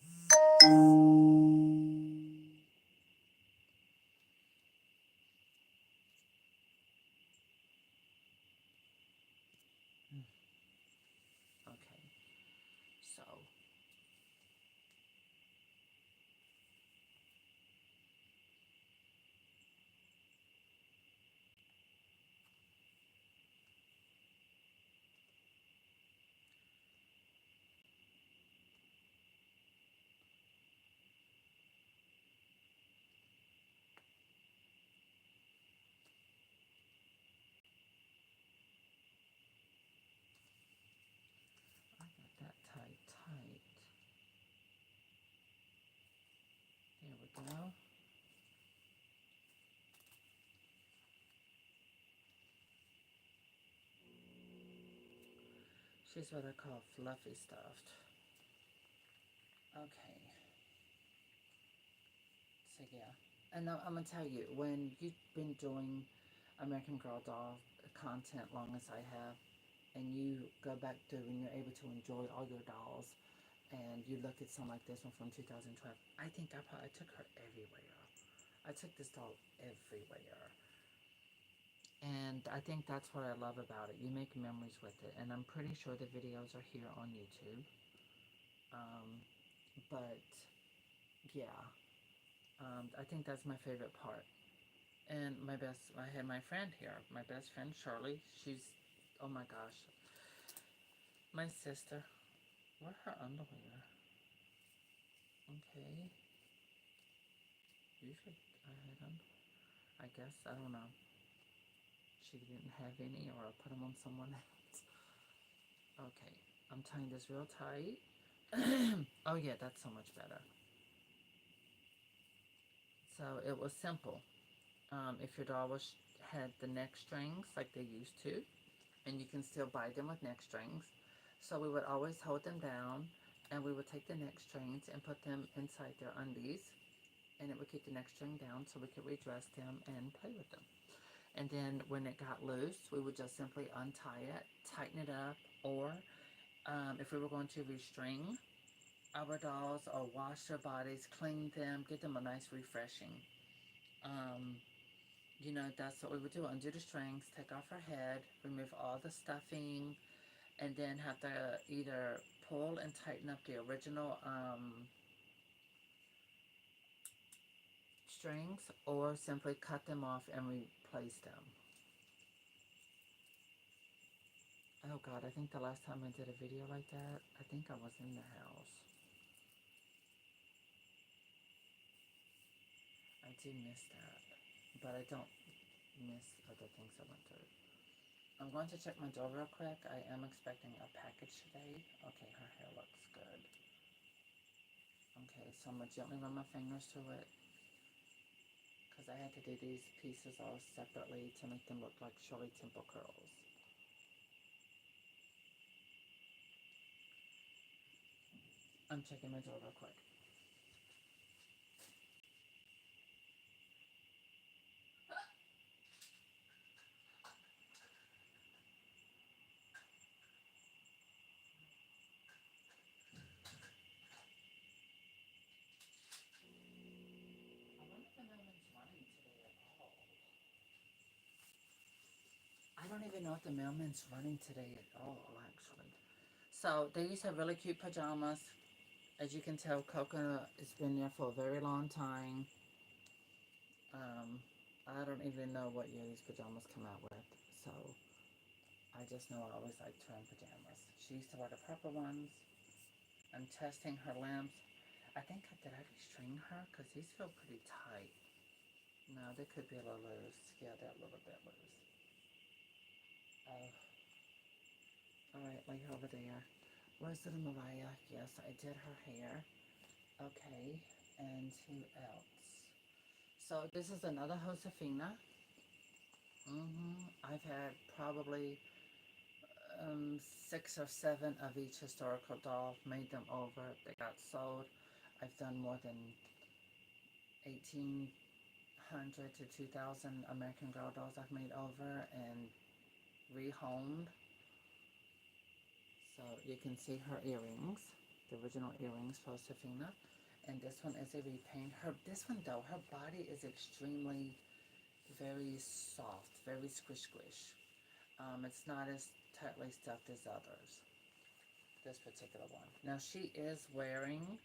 Okay, so I got that tight. There we go. She's what I call fluffy stuffed. Okay. So yeah. And I'm gonna tell you, when you've been doing American Girl doll content long as I have, and you go back to when you're able to enjoy all your dolls, and you look at something like this one from 2012, I think I probably took her everywhere. I took this doll everywhere. And I think that's what I love about it. You make memories with it. And I'm pretty sure the videos are here on YouTube. But yeah, I think that's my favorite part. And I had my friend here, my best friend Shirley. She's, oh my gosh, my sister. Where her underwear? Okay, usually I had underwear. I guess, I don't know. She didn't have any, or I put them on someone else. Okay, I'm tying this real tight. Oh yeah, that's so much better. So it was simple. If your doll had the neck strings like they used to, and you can still buy them with neck strings. So we would always hold them down, and we would take the neck strings and put them inside their undies, and it would keep the neck string down so we could redress them and play with them. And then when it got loose, we would just simply untie it, tighten it up, or if we were going to restring our dolls or wash their bodies, clean them, get them a nice refreshing. Um, that's what we would do. Undo the strings, take off her head, remove all the stuffing, and then have to either pull and tighten up the original strings, or simply cut them off and replace them. Oh God, I think the last time I did a video like that, I think I was in the house. I do miss that, but I don't miss other things I went through. I'm going to check my door real quick. I am expecting a package today. Okay, her hair looks good. Okay, so I'm going to gently run my fingers through it, because I had to do these pieces all separately to make them look like Shirley Temple curls. I'm checking my door real quick. I don't even know if the mailman's running today at all, actually. So these are really cute pajamas. As you can tell, Coconut has been there for a very long time. I don't even know what year these pajamas come out with. So I just know I always liked her in pajamas. She used to wear the purple ones. I'm testing her limbs. I think, did I restring her? Because these feel pretty tight. No, they could be a little loose. Yeah, they're a little bit loose. Oh. Alright, lay her over there. Where's little Mariah? Yes, I did her hair. Okay, and who else? So this is another Josefina. I've had probably 6 or 7 of each historical doll, made them over. They got sold. I've done more than 1,800 to 2,000 American Girl dolls I've made over and rehomed. So you can see her earrings, the original earrings for Josefina. And this one is a repaint. This one though, her body is extremely, very soft, very squish squish. It's not as tightly stuffed as others. This particular one. Now she is wearing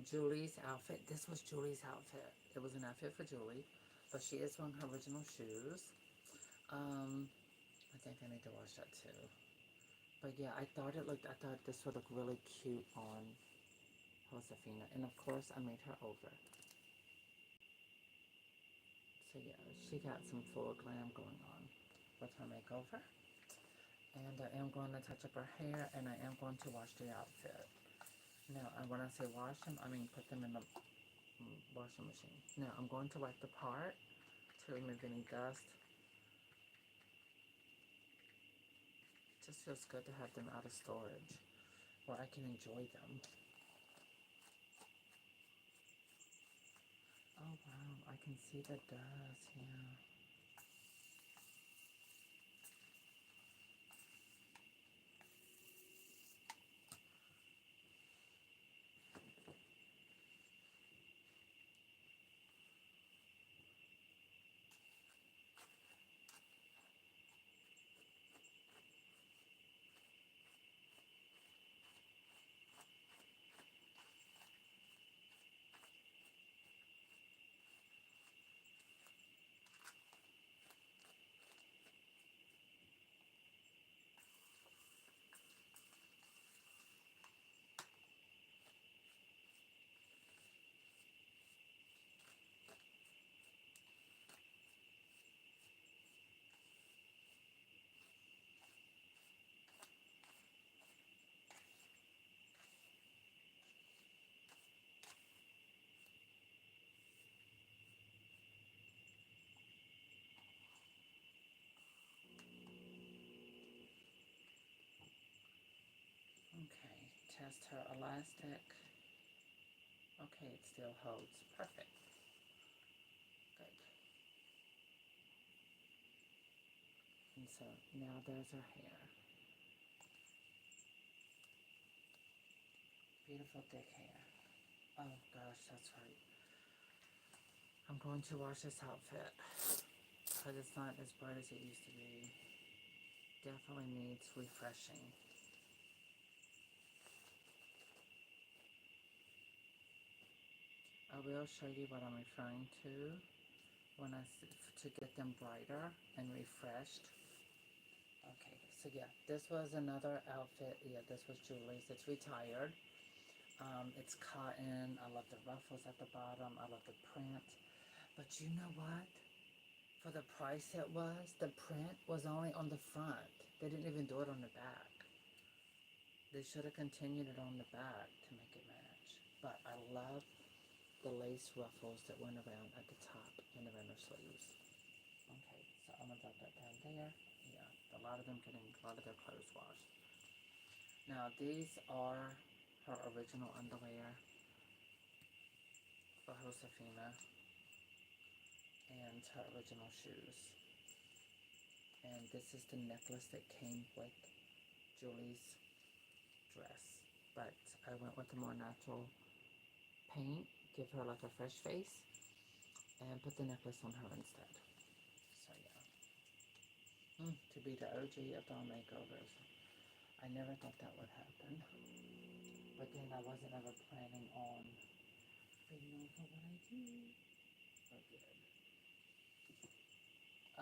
Julie's outfit. This was Julie's outfit. It was an outfit for Julie, but she is wearing her original shoes. I think I need to wash that too. But yeah, I thought this would look really cute on Josefina. And of course, I made her over. So yeah, she got some full glam going on with her makeover. And I am going to touch up her hair, and I am going to wash the outfit. Now, when I say wash them, I mean put them in the washing machine. Now, I'm going to wipe the part to remove any dust. It just feels good to have them out of storage where I can enjoy them. Oh wow, I can see the dust, yeah. Okay, test her elastic. Okay, it still holds. Perfect. Good. And so now there's her hair. Beautiful thick hair. Oh gosh, that's right. I'm going to wash this outfit because it's not as bright as it used to be. Definitely needs refreshing. I will show you what I'm referring to when to get them brighter and refreshed. Okay, so yeah, this was another outfit. Yeah, this was Julie's. It's retired. It's cotton. I love the ruffles at the bottom. I love the print. But you know what? For the price it was, the print was only on the front. They didn't even do it on the back. They should have continued it on the back to make it match. But I love the lace ruffles that went around at the top and around her sleeves. Okay, so I'm gonna drop that down there. Yeah, a lot of them getting a lot of their clothes washed. Now these are her original underwear for Josefina and her original shoes. And this is the necklace that came with Julie's dress. But I went with the more natural paint, give her like a fresh face, and put the necklace on her instead. So yeah. To be the OG of doll makeovers. I never thought that would happen. But then I wasn't ever planning on being known for what I do. But good.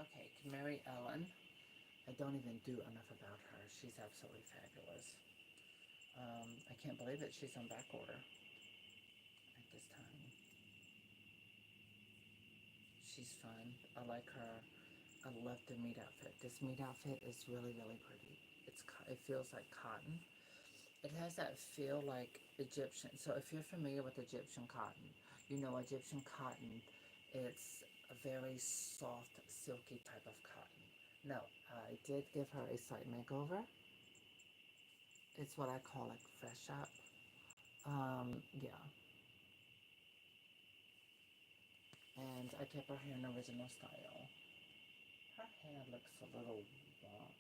Okay, Mary Ellen. I don't even do enough about her. She's absolutely fabulous. I can't believe it. She's on back order at this time. She's fun. I like her. I love the meat outfit. This meat outfit is really, really pretty. It feels like cotton. It has that feel like Egyptian. So if you're familiar with Egyptian cotton, you know Egyptian cotton, it's a very soft, silky type of cotton. No, I did give her a slight makeover. It's what I call like fresh up. Yeah. And I kept her hair in original style. Her hair looks a little wonk.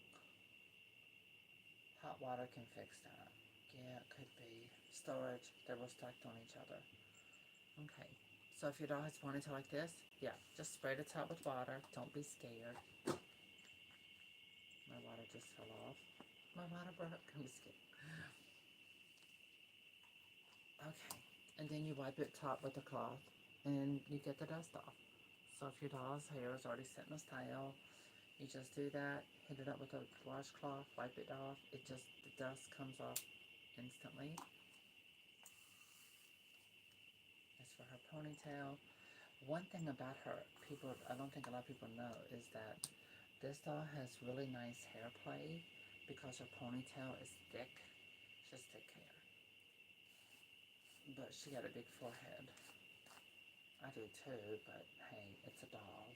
Hot water can fix that. Yeah, it could be. Storage, they were stacked on each other. Okay. So if your dog has a ponytail like this, yeah, just spray the top with water. Don't be scared. My water just fell off. My water broke. I'm just kidding. Okay. And then you wipe it top with a cloth and you get the dust off. So if your dog's hair is already set in a style, you just do that, hit it up with a washcloth, wipe it off. The dust comes off instantly. As for her ponytail, one thing about her, I don't think a lot of people know, is that this doll has really nice hair play because her ponytail is thick. She has thick hair. But she got a big forehead. I do too, but hey, it's a doll.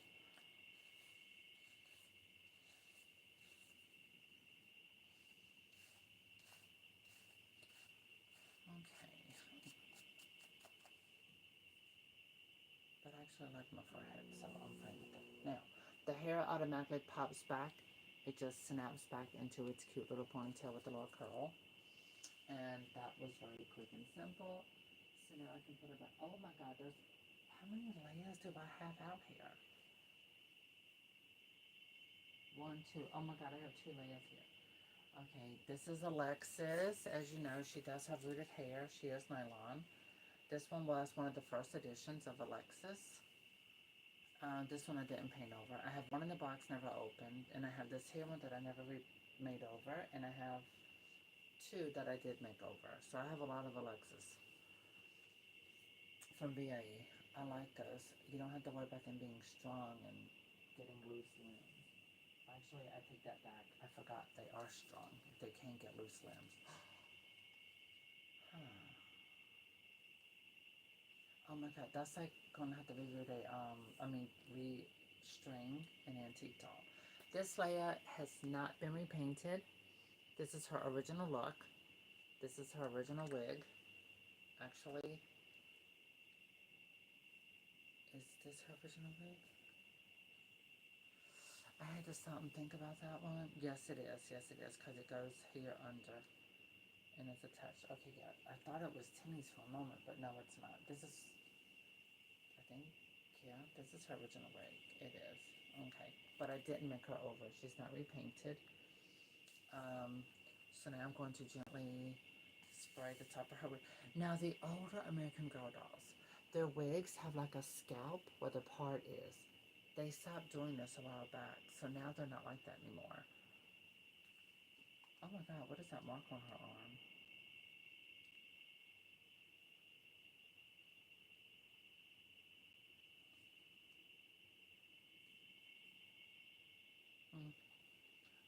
Okay. But I actually like my forehead, so I'm fine with that. Now, the hair automatically pops back. It just snaps back into its cute little ponytail with a little curl. And that was very quick and simple. So now I can put it back. Oh my god, how many layers do I have out here? One, two. Oh my god, I have 2 layers here. Okay, this is Alexis. As you know, she does have rooted hair. She is nylon. This one was one of the first editions of Alexis. This one I didn't paint over. I have one in the box never opened, and I have this here one that I never made over, and I have 2 that I did make over. So I have a lot of Alexis from VAE. I like those. You don't have to worry about them being strong and getting loose limbs. Actually, I take that back. I forgot they are strong. They can get loose limbs. Huh. Oh my god, that's like gonna have to be re-string an antique doll. This layer has not been repainted. This is her original look. This is her original wig. Actually, is this her original wig? I had to stop and think about that one. Yes, it is. Yes, it is, because it goes here under and it's attached. Okay, yeah. I thought it was Timmy's for a moment, but no, it's not. This is, I think, yeah, this is her original wig. It is. Okay. But I didn't make her over. She's not repainted. So now I'm going to gently spray the top of her wig. Now, the older American Girl dolls, their wigs have like a scalp where the part is. They stopped doing this a while back, so now they're not like that anymore. Oh my god, what is that mark on her arm? Hmm.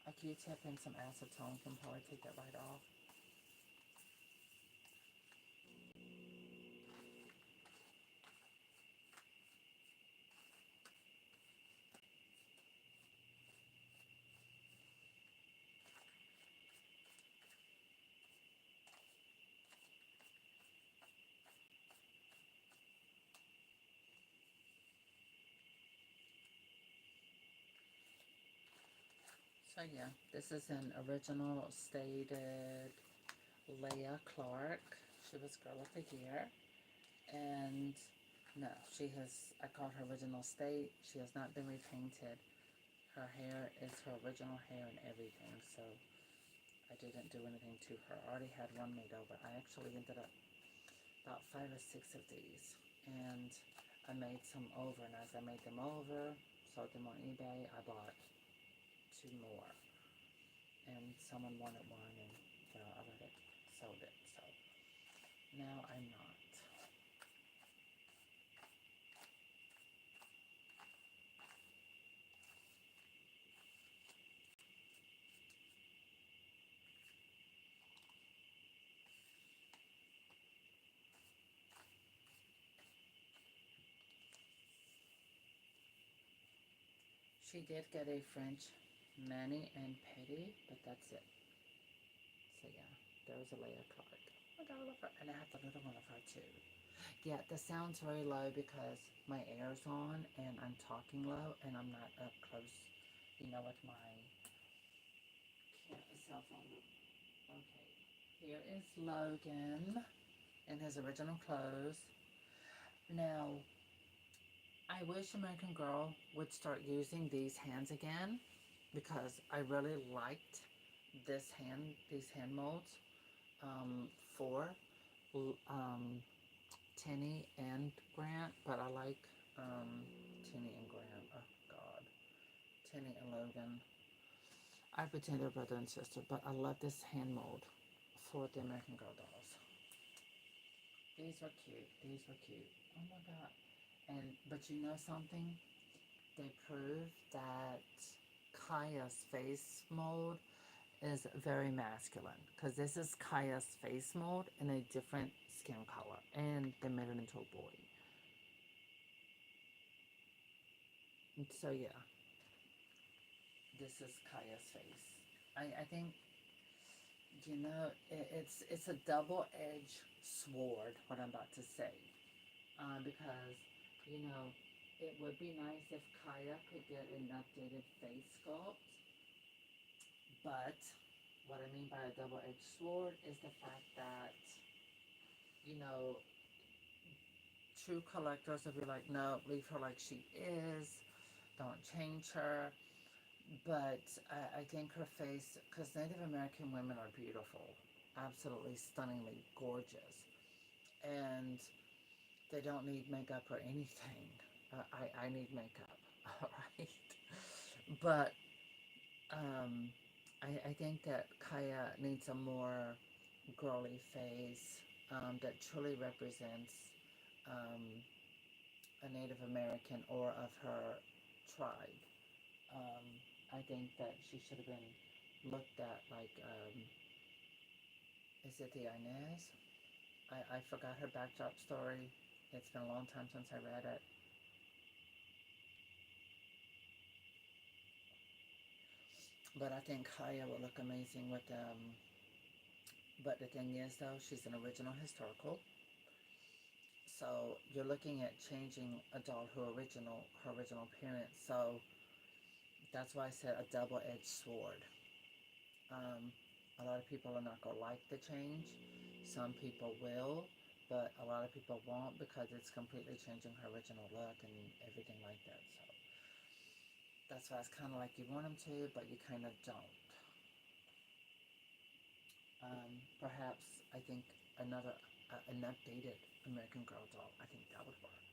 A Q-tip and some acetone can probably take that right off. So yeah, this is an original stated Leah Clark. She was Girl of the Year. And no, I called her original state. She has not been repainted. Her hair is her original hair and everything, so I didn't do anything to her. I already had one made over. I actually ended up about 5 or 6 of these, and I made some over, and as I made them over, sold them on eBay, I bought 2 more. and someone wanted one, and I let it, sold it. So now I'm not. She did get a French mani and pedi, but that's it. So yeah, there was a layer card. Oh my God, I love her. And I have the little one of her too. Yeah, the sound's very low because my air's on and I'm talking low and I'm not up close, with my cell phone. Okay, here is Logan in his original clothes. Now, I wish American Girl would start using these hands again because I really liked these hand molds for Tinny and Grant, but I like Tinny and Grant. Oh God, Tinny and Logan. I pretend they're brother and sister, but I love this hand mold for the American Girl dolls. These were cute. These were cute. Oh my God. But you know something? They prove that Kaya's face mold is very masculine because this is Kaya's face mold in a different skin color, and they made it into a boy. And so yeah, this is Kaya's face. I think it's a double-edged sword. What I'm about to say, because it would be nice if Kaya could get an updated face sculpt. But what I mean by a double-edged sword is the fact that, you know, true collectors will be like, no, leave her like she is, don't change her. But I think her face, because Native American women are beautiful, absolutely stunningly gorgeous, and they don't need makeup or anything. I need makeup, all right? But um, I think that Kaya needs a more girly face that truly represents um, a Native American or of her tribe. Um, I think that she should have been looked at like, is it the Inez? I forgot her backdrop story. It's been a long time since I read it. But I think Kaya will look amazing with but the thing is though, she's an original historical. So you're looking at changing a doll her original appearance. So that's why I said a double-edged sword. Um, a lot of people are not going to like the change. Some people will, but a lot of people won't because it's completely changing her original look and everything like that. So that's why it's kind of like you want them to, but you kind of don't. Perhaps I think an updated American Girl doll, I think that would work.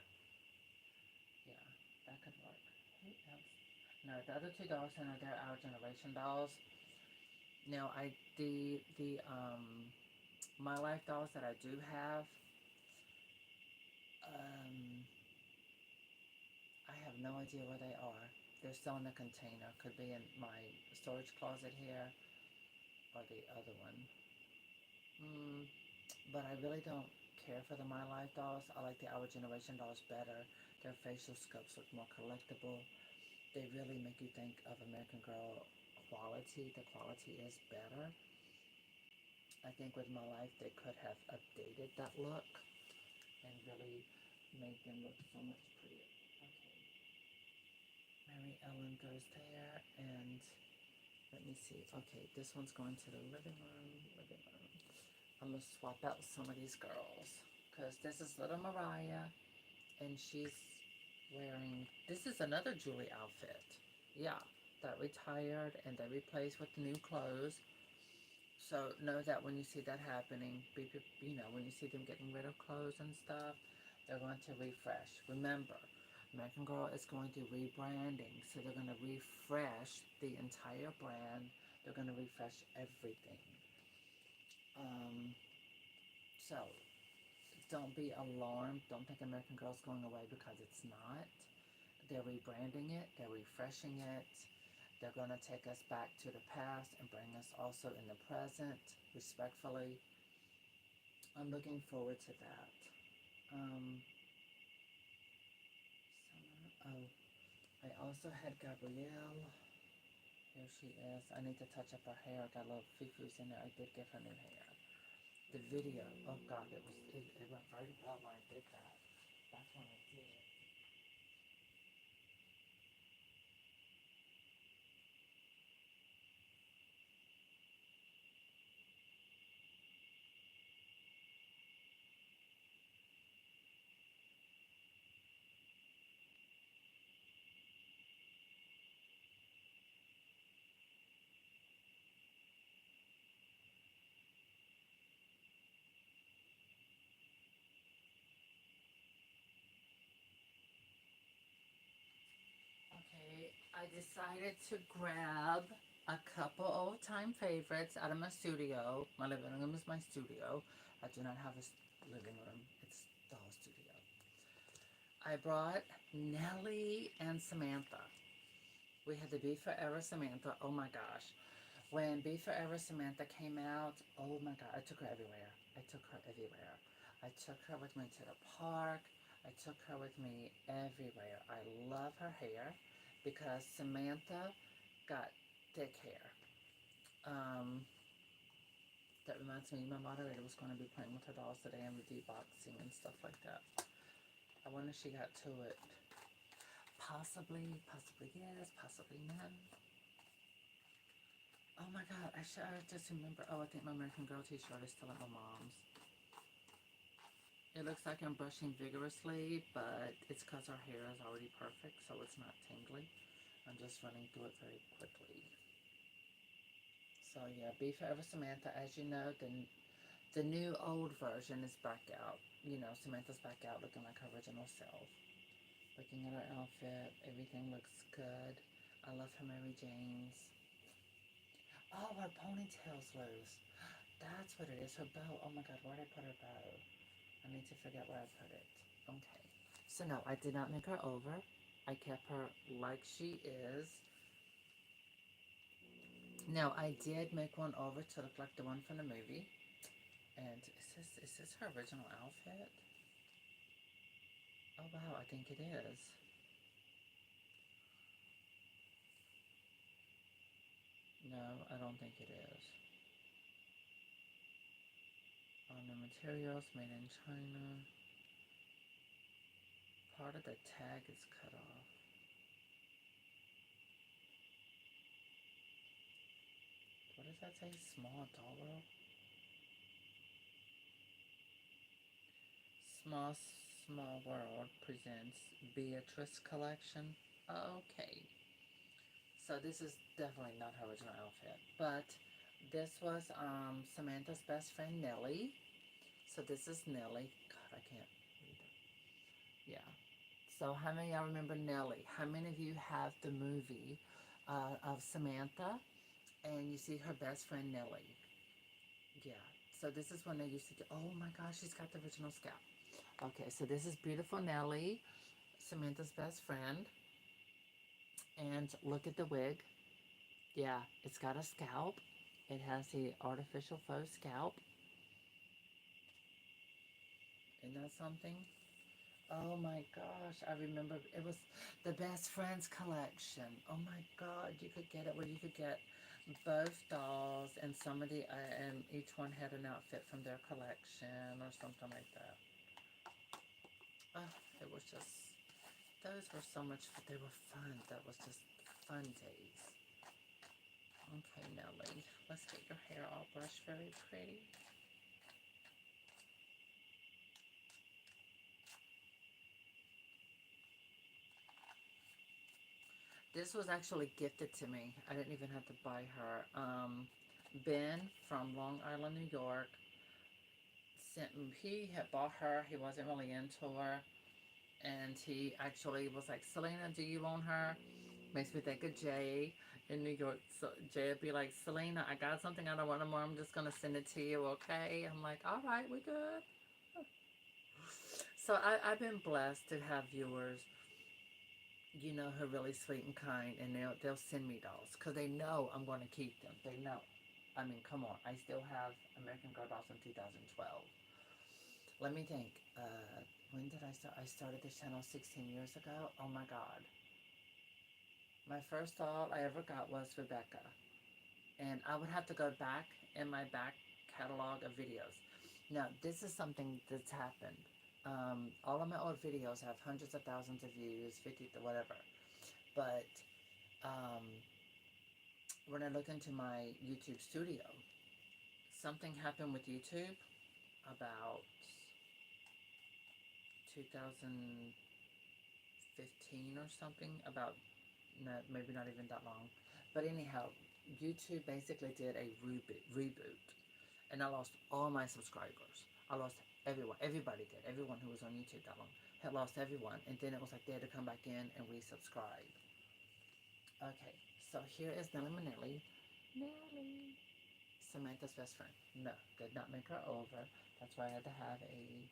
Yeah, that could work. Who else? No, the other two dolls are they're our generation dolls. Now my life dolls that I do have, um, I have no idea where they are. They're still in the container. Could be in my storage closet here or the other one. Mm, but I really don't care for the My Life dolls. I like the Our Generation dolls better. Their facial sculpts look more collectible. They really make you think of American Girl quality. The quality is better. I think with My Life they could have updated that look and really made them look so much prettier. Okay. Mary Ellen goes there, and let me see. Okay, this one's going to the living room. Living room. I'm gonna swap out some of these girls because this is little Mariah, and she's wearing. This is another Julie outfit. Yeah, that retired and they replaced with new clothes. So know that when you see that happening, when you see them getting rid of clothes and stuff, they're going to refresh. Remember, American Girl is going to rebranding, so they're going to refresh the entire brand. They're going to refresh everything. So don't be alarmed. Don't think American Girl's going away, because it's not. They're rebranding it. They're refreshing it. They're going to take us back to the past and bring us also in the present, respectfully. I'm looking forward to that. Oh, I also had Gabrielle. Here she is. I need to touch up her hair. Got a little foo-foos in there. I did give her new hair. The video, oh God, it went very well when I did that. That's when I did it. Okay, I decided to grab a couple old time favorites out of my studio. My living room is my studio. I do not have a living room. It's the whole studio. I brought Nellie and Samantha. We had the Be Forever Samantha. Oh my gosh. When Be Forever Samantha came out, oh my God, I took her everywhere. I took her everywhere. I took her with me to the park. I took her with me everywhere. I love her hair because Samantha got thick hair. That reminds me, my moderator was going to be playing with her dolls today and review boxing and stuff like that. I wonder if she got to it. Possibly yes, possibly no. Oh my God, I just remember, oh, I think my American Girl t-shirt is still at my mom's. It looks like I'm brushing vigorously, but it's because our hair is already perfect, so it's not tingly. I'm just running through it very quickly. So yeah, Be Forever Samantha, as you know, the new old version is back out. You know, Samantha's back out looking like her original self. Looking at her outfit, everything looks good. I love her Mary Jane's. Oh, her ponytail's loose. That's what it is, her bow. Oh my God, where did I put her bow? I need to figure out where I put it. Okay. So no, I did not make her over. I kept her like she is. Now, I did make one over to look like the one from the movie. And is this her original outfit? Oh wow, I think it is. No, I don't think it is. On the materials made in China. Part of the tag is cut off. What does that say? Small doll. Small World presents Beatrice collection. Okay. So this is definitely not her original outfit. But this was Samantha's best friend Nellie. So this is Nellie. God, I can't read it. Yeah. So how many of y'all remember Nellie? How many of you have the movie of Samantha and you see her best friend Nellie? Yeah. So this is when they used to do, oh my gosh, she's got the original scalp. Okay, so this is beautiful Nellie, Samantha's best friend. And look at the wig. Yeah, it's got a scalp. It has the artificial faux scalp. Isn't that something? Oh my gosh, I remember it was the Best Friends collection. Oh my God, you could get it where you could get both dolls and somebody, and each one had an outfit from their collection or something like that. Oh, it was just, those were so much, they were fun. That was just fun days. Okay, Nellie, let's get your hair all brushed very pretty. This was actually gifted to me. I didn't even have to buy her. Ben from Long Island, New York, he had bought her. He wasn't really into her. And he actually was like, Selena, do you own her? Makes me think of Jay in New York. So Jay would be like, Selena, I got something I don't want anymore. I'm just going to send it to you, okay? I'm like, all right, we good. So I've been blessed to have viewers, you know, who are really sweet and kind, and they'll send me dolls because they know I'm going to keep them. They know. I mean, come on. I still have American Girl dolls from 2012. Let me think. When did I start? I started this channel 16 years ago. Oh my God. My first doll I ever got was Rebecca. And I would have to go back in my back catalog of videos. Now, this is something that's happened. All of my old videos have hundreds of thousands of views, 50 to whatever. But um, when I look into my YouTube studio, something happened with YouTube about 2015 or something, about no, maybe not even that long. But anyhow, YouTube basically did a reboot, and I lost all my subscribers. I lost everyone. Everybody did. Everyone who was on YouTube that long had lost everyone, and then it was like they had to come back in and resubscribe. Okay, so here is Nellie Manelli. Nellie, Samantha's best friend. No, did not make her over. That's why I had to have a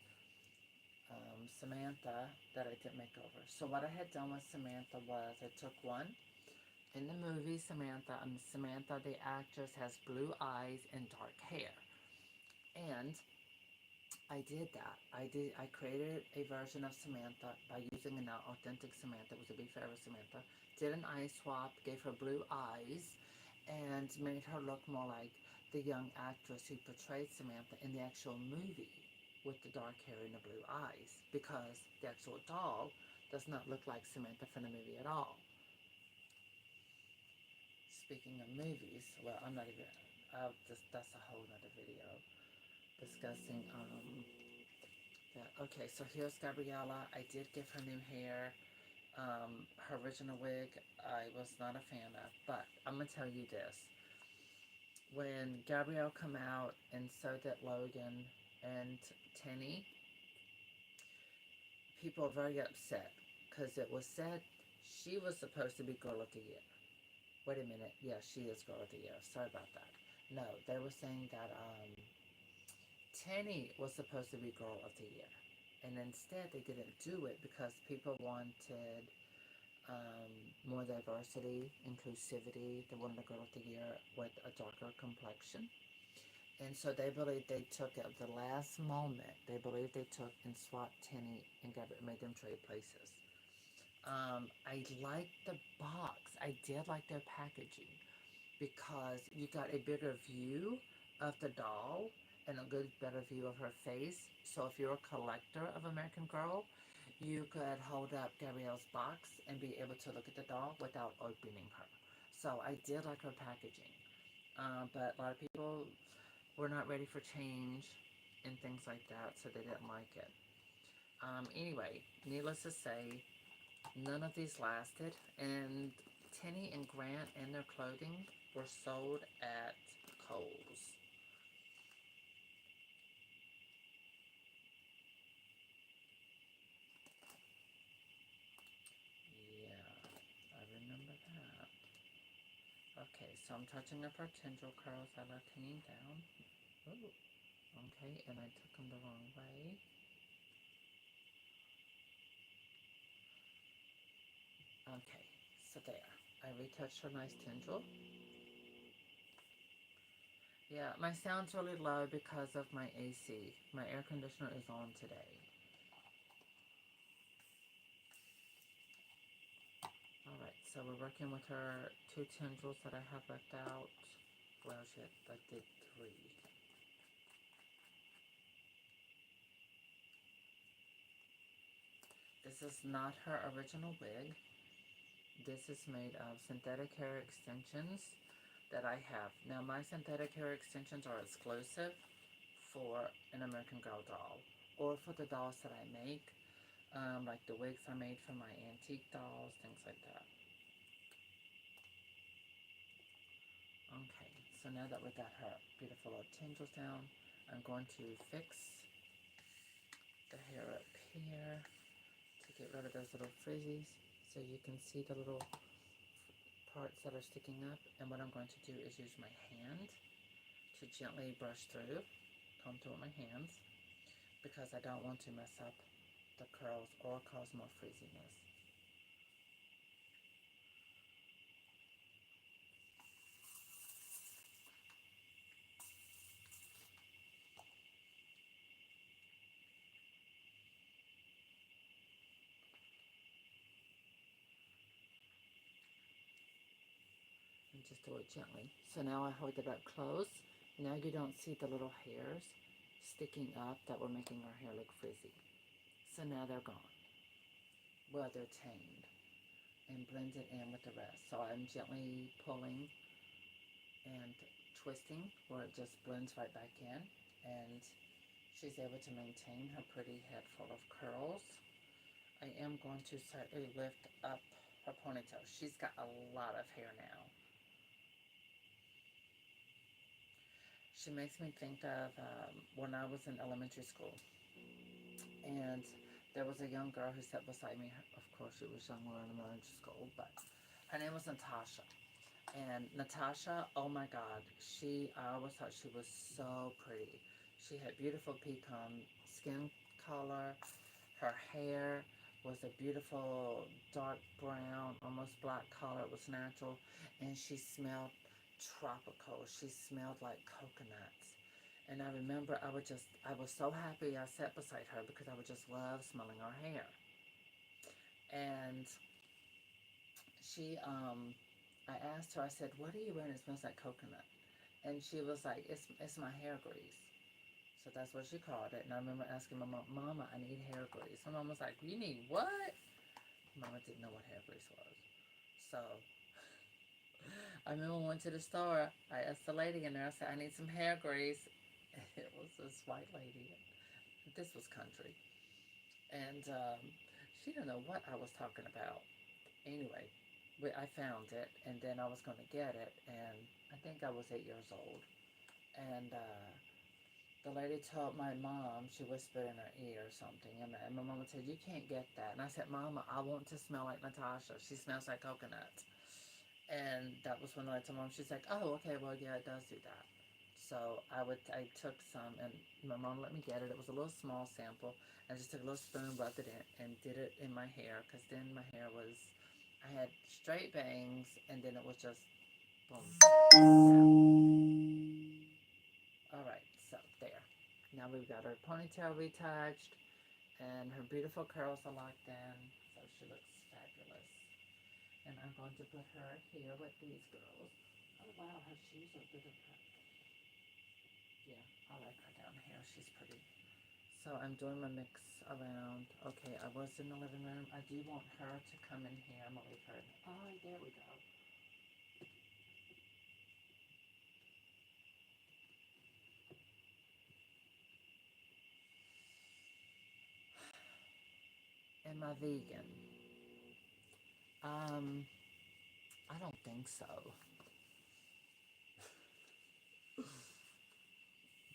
Samantha that I didn't make over. So what I had done with Samantha was I took one. In the movie, Samantha, the actress, has blue eyes and dark hair. And I did that. I created a version of Samantha by using an authentic Samantha. It was a Beef Forever Samantha. Did an eye swap, gave her blue eyes, and made her look more like the young actress who portrayed Samantha in the actual movie with the dark hair and the blue eyes, because the actual doll does not look like Samantha from the movie at all. Speaking of movies, well, I'm not even, that's a whole nother video discussing, that. Okay, so here's Gabriella. I did give her new hair. Her original wig, I was not a fan of, but I'm going to tell you this. When Gabrielle come out, and so did Logan and Tenny, people are very upset, because it was said she was supposed to be Girl of the Year. Wait a minute. Yeah, she is Girl of the Year. Sorry about that. No, they were saying that Tenny was supposed to be Girl of the Year. And instead, they didn't do it because people wanted more diversity, inclusivity. They wanted a Girl of the Year with a darker complexion. And so they believe they took at the last moment, they believe they took and swapped Tenny and made them trade places. I liked the box. I did like their packaging because you got a bigger view of the doll and a good, better view of her face. So if you're a collector of American Girl, you could hold up Gabrielle's box and be able to look at the doll without opening her. So I did like her packaging. But a lot of people were not ready for change and things like that, so they didn't like it. Anyway, needless to say, none of these lasted, and Tenny and Grant and their clothing were sold at Kohl's. Yeah, I remember that. Okay, so I'm touching up her tendril curls I left hanging down. Ooh, okay, and I took them the wrong way. Okay, so there. I retouched her nice tendril. Yeah, my sound's really low because of my AC. My air conditioner is on today. Alright, so we're working with her two tendrils that I have left out. Well, shit, I did three. This is not her original wig. This is made of synthetic hair extensions that I have. Now, my synthetic hair extensions are exclusive for an American Girl doll, or for the dolls that I make, like the wigs I made for my antique dolls, things like that. Okay, so now that we got her beautiful little tendrils down, I'm going to fix the hair up here to get rid of those little frizzies, so you can see the little parts that are sticking up, and what I'm going to do is use my hand to gently brush through, comb through with my hands, because I don't want to mess up the curls or cause more frizziness. And just do it gently. So now I hold it up close. Now you don't see the little hairs sticking up that were making our hair look frizzy. So now they're gone. Well, they're tamed and blended in with the rest. So I'm gently pulling and twisting where it just blends right back in, and she's able to maintain her pretty head full of curls. I am going to slightly lift up her ponytail. She's got a lot of hair now. She makes me think of when I was in elementary school, and there was a young girl who sat beside me. Of course, she was young, we were in elementary school, but her name was Natasha. And Natasha, oh my God, I always thought she was so pretty. She had beautiful pecan skin color. Her hair was a beautiful dark brown, almost black color. It was natural. And she smelled tropical. She smelled like coconuts. And I remember I was so happy I sat beside her because I would just love smelling her hair. And I asked her, I said, what are you wearing? It smells like coconut. And she was like, it's my hair grease. So that's what she called it. And I remember asking my mom, Mama, I need hair grease. My mom was like, you need what? Mama didn't know what hair grease was. So I remember I went to the store. I asked the lady in there, I said, I need some hair grease. It was this white lady. This was country. And she didn't know what I was talking about. Anyway, I found it, and then I was going to get it, and I think I was 8 years old. And the lady told my mom, she whispered in her ear or something, and my mama said, you can't get that. And I said, Mama, I want to smell like Natasha. She smells like coconut. And that was when I told Mom, she's like, oh, okay, well, yeah, it does do that. So I took some, and my mom let me get it. It was a little small sample. I just took a little spoon, rubbed it in, and did it in my hair, because then my hair was, I had straight bangs, and then it was just boom. All right, so there. Now we've got her ponytail retouched, and her beautiful curls are locked in, so she looks fabulous. And I'm going to put her here with these girls. Oh wow, her shoes are bigger. Yeah, I like her down here. She's pretty. So I'm doing my mix around. Okay, I was in the living room. I do want her to come in here. I'm gonna leave her. Oh, there we go. Am I vegan? I don't think so.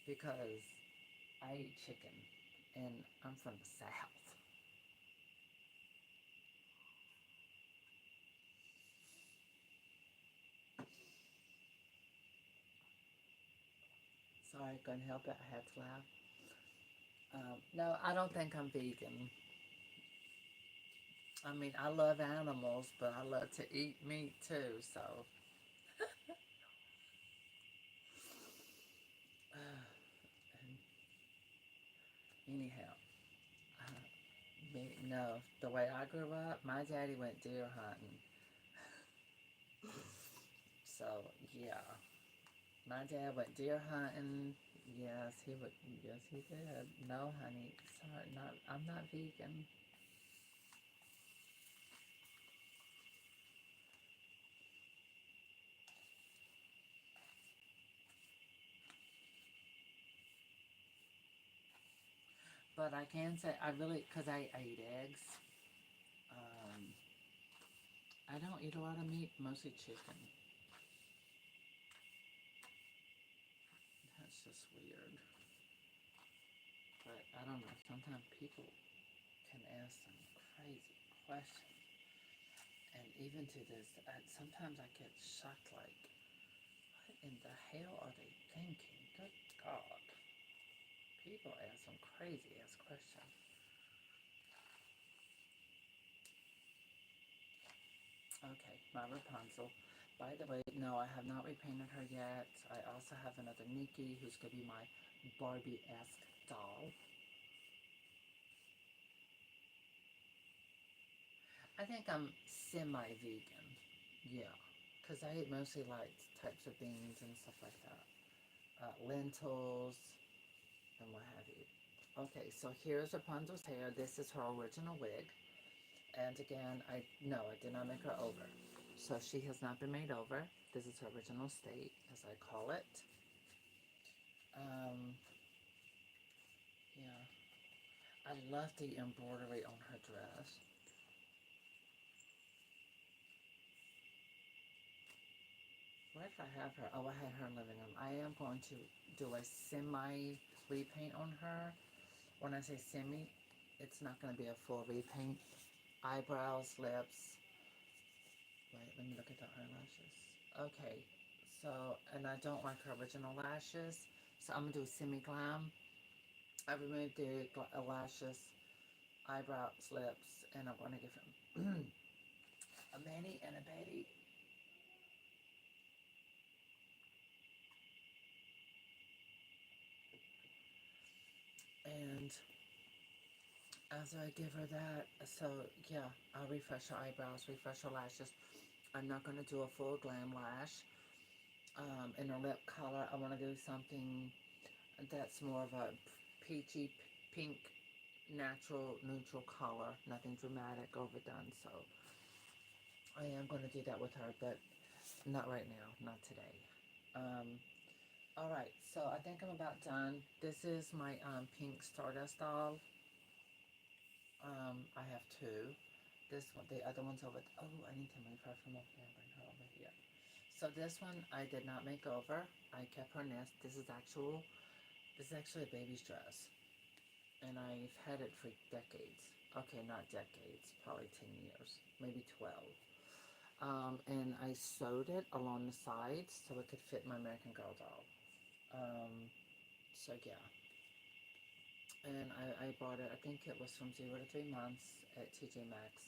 Because I eat chicken, and I'm from the South. Sorry, couldn't help it. I had to laugh. No, I don't think I'm vegan. I mean, I love animals, but I love to eat meat too. So, anyhow, no, the way I grew up, my daddy went deer hunting. So, yeah, my dad went deer hunting. Yes, he would. Yes, he did. No, honey, sorry, not. I'm not vegan. But I can say I really, because I eat eggs. Um, I don't eat a lot of meat, mostly chicken. That's just weird. But I don't know. Sometimes people can ask some crazy questions. And even to this, sometimes I get shocked, like, what in the hell are they thinking? Good God. People ask some crazy ass questions. Okay, my Rapunzel. By the way, no, I have not repainted her yet. I also have another Nikki who's going to be my Barbie-esque doll. I think I'm semi-vegan. Yeah, because I eat mostly like types of beans and stuff like that. Lentils and what have you. Okay, so here's Rapunzel's hair. This is her original wig. And again, I did not make her over. So she has not been made over. This is her original state, as I call it. Um, yeah. I love the embroidery on her dress. Where did I have her? Oh, I had her in living room. I am going to do a semi repaint on her. When I say semi, it's not going to be a full repaint. Eyebrows, lips. Wait, let me look at the eyelashes. Okay, so, and I don't like her original lashes, so I'm going to do semi-glam. I removed the lashes, eyebrows, lips, and I'm going to give him a mani and a pedi. And after I give her that, so yeah, I'll refresh her eyebrows, refresh her lashes. I'm not going to do a full glam lash. In her lip color, I want to do something that's more of a peachy pink, natural, neutral color. Nothing dramatic, overdone. So I am going to do that with her, but not right now, not today. Um, all right, so I think I'm about done. This is my pink Stardust doll. I have two. This one, the other one's over. Oh, I need to move her from up here and bring her over here. So this one I did not make over. I kept her nest. This is actually a baby's dress, and I've had it for decades. Okay, not decades, probably 10 years, maybe 12. And I sewed it along the sides so it could fit my American Girl doll. So yeah. And I bought it, I think it was from 0 to 3 months at TJ Maxx.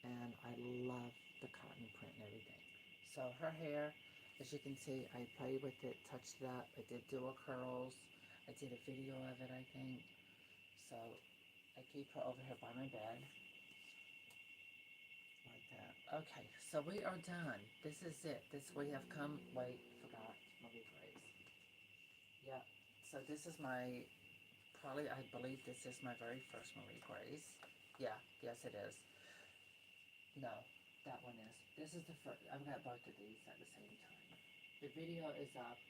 And I love the cotton print and everything. So her hair, as you can see, I played with it, touched it up. I did do her curls. I did a video of it, I think. So I keep her over here by my bed. Like that. Okay, so we are done. This is it. We have come, wait, forgot, Marie Grace. Yep. So this is my, probably, I believe this is my very first Marie Grace. Yeah, yes it is. No, that one is. This is the first, I've got both of these at the same time. The video is up,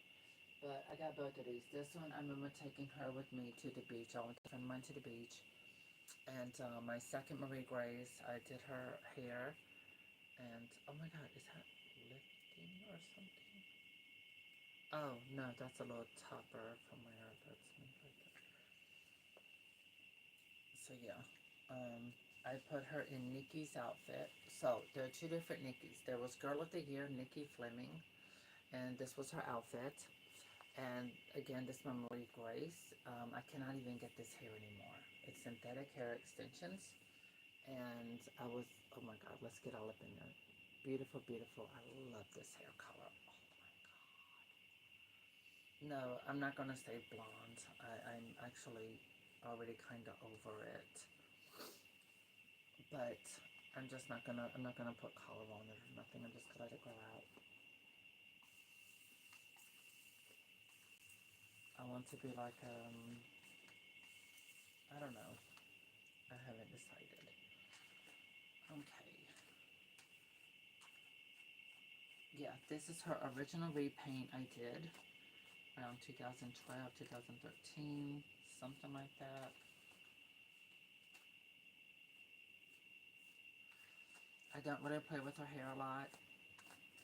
but I got both of these. This one, I remember taking her with me to the beach. I went to the beach. And my second Marie Grace, I did her hair. And, oh my God, is that lifting or something? Oh, no, that's a little topper from where that's me right there. So, yeah. I put her in Nikki's outfit. So, there are two different Nikkis. There was Girl of the Year, Nikki Fleming. And this was her outfit. And, again, this is my Marie Grace. I cannot even get this hair anymore. It's synthetic hair extensions. And I was, oh my God, let's get all up in there. Beautiful, beautiful. I love this hair color. Oh my God. No, I'm not going to stay blonde. I'm actually already kind of over it. But I'm not gonna put color on it or nothing. I'm just gonna let it grow out. I want to be like, I don't know. I haven't decided. Okay. Yeah, this is her original repaint I did around 2012, 2013, something like that. I don't really play with her hair a lot.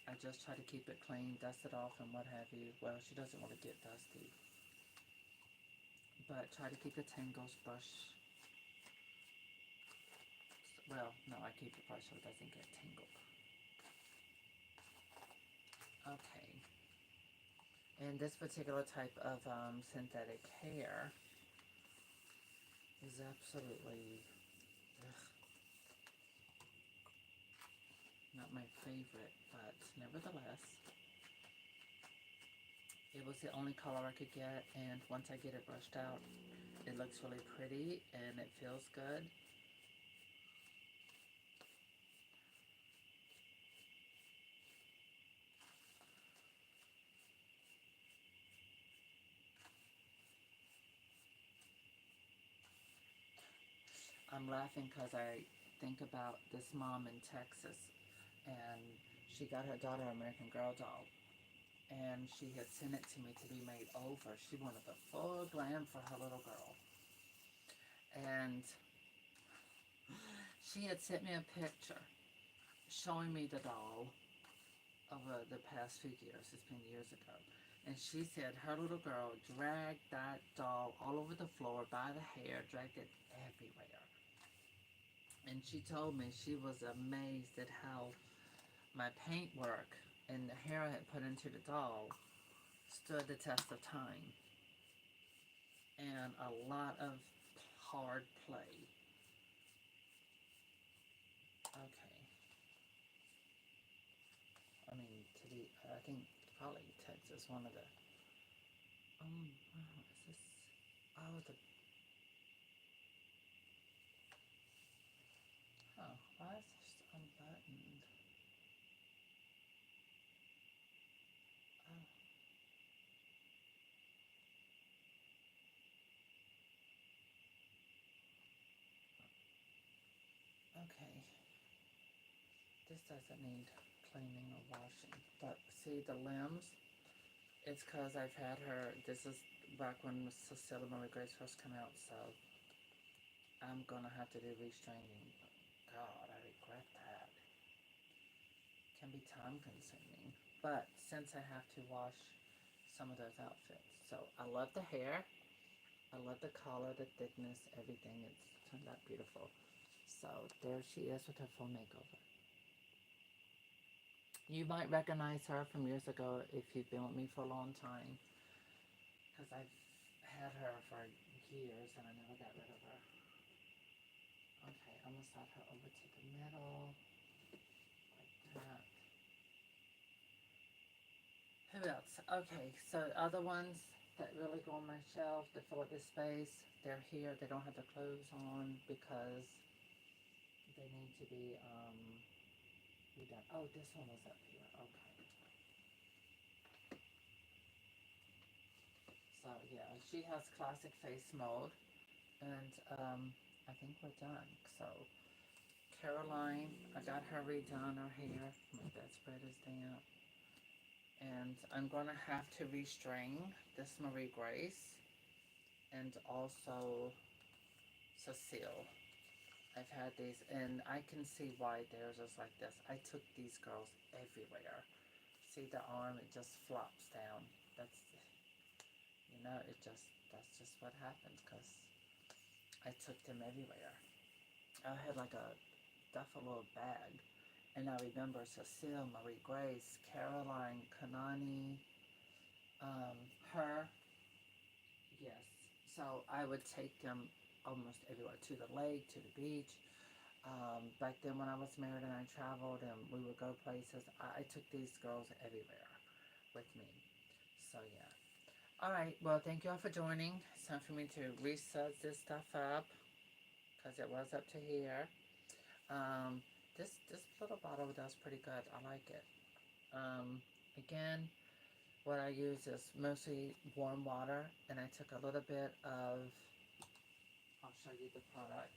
I just try to keep it clean, dust it off, and what have you. Well, she doesn't want to get dusty. But try to keep the tangles brush. Well, no, I keep the brush so it doesn't get tangled. Okay. And this particular type of synthetic hair is absolutely not my favorite, but nevertheless, it was the only color I could get, and once I get it brushed out, it looks really pretty and it feels good. I'm laughing because I think about this mom in Texas, and she got her daughter an American Girl doll, and she had sent it to me to be made over. She wanted the full glam for her little girl, and she had sent me a picture showing me the doll over the past few years. It's been years ago. And she said her little girl dragged that doll all over the floor by the hair, dragged it everywhere. And she told me she was amazed at how my paintwork and the hair I had put into the doll stood the test of time. And a lot of hard play. Okay. I mean, I think probably Texas, one of the, wow, is this, oh, why is this unbuttoned? Oh, okay. This doesn't need cleaning or washing, but see the limbs? It's because I've had her, this is back when Cecilia Marie Grace first came out, so I'm gonna have to do restraining. God, I regret that. Can be time consuming. But since I have to wash some of those outfits. So I love the hair. I love the color, the thickness, everything. It's turned out beautiful. So there she is with her full makeover. You might recognize her from years ago if you've been with me for a long time. Because I've had her for years and I never got rid of her. Okay, I'm going to slide her over to the middle. Like that. Who else? Okay, so other ones that really go on my shelf to fill up this space, they're here. They don't have the clothes on because they need to be redone. Oh, this one was up here. Okay. So yeah, she has classic face mold, and I think we're done. So Caroline, I got her redone her hair. My bedspread is damp. And I'm going to have to restrain this Marie Grace and also Cecile. I've had these, and I can see why theirs is like this. I took these girls everywhere. See the arm, it just flops down. That's, that's just what happens, because I took them everywhere. I had like a duffel little bag. And I remember Cecile, Marie Grace, Caroline, Kanani, her, yes. So I would take them almost everywhere, to the lake, to the beach. Back then when I was married and I traveled and we would go places, I took these girls everywhere with me. So yeah. Alright, well thank you all for joining. It's time for me to reset this stuff up, because it was up to here. This little bottle does pretty good. I like it. Again, what I use is mostly warm water, and I took a little bit of, I'll show you the product.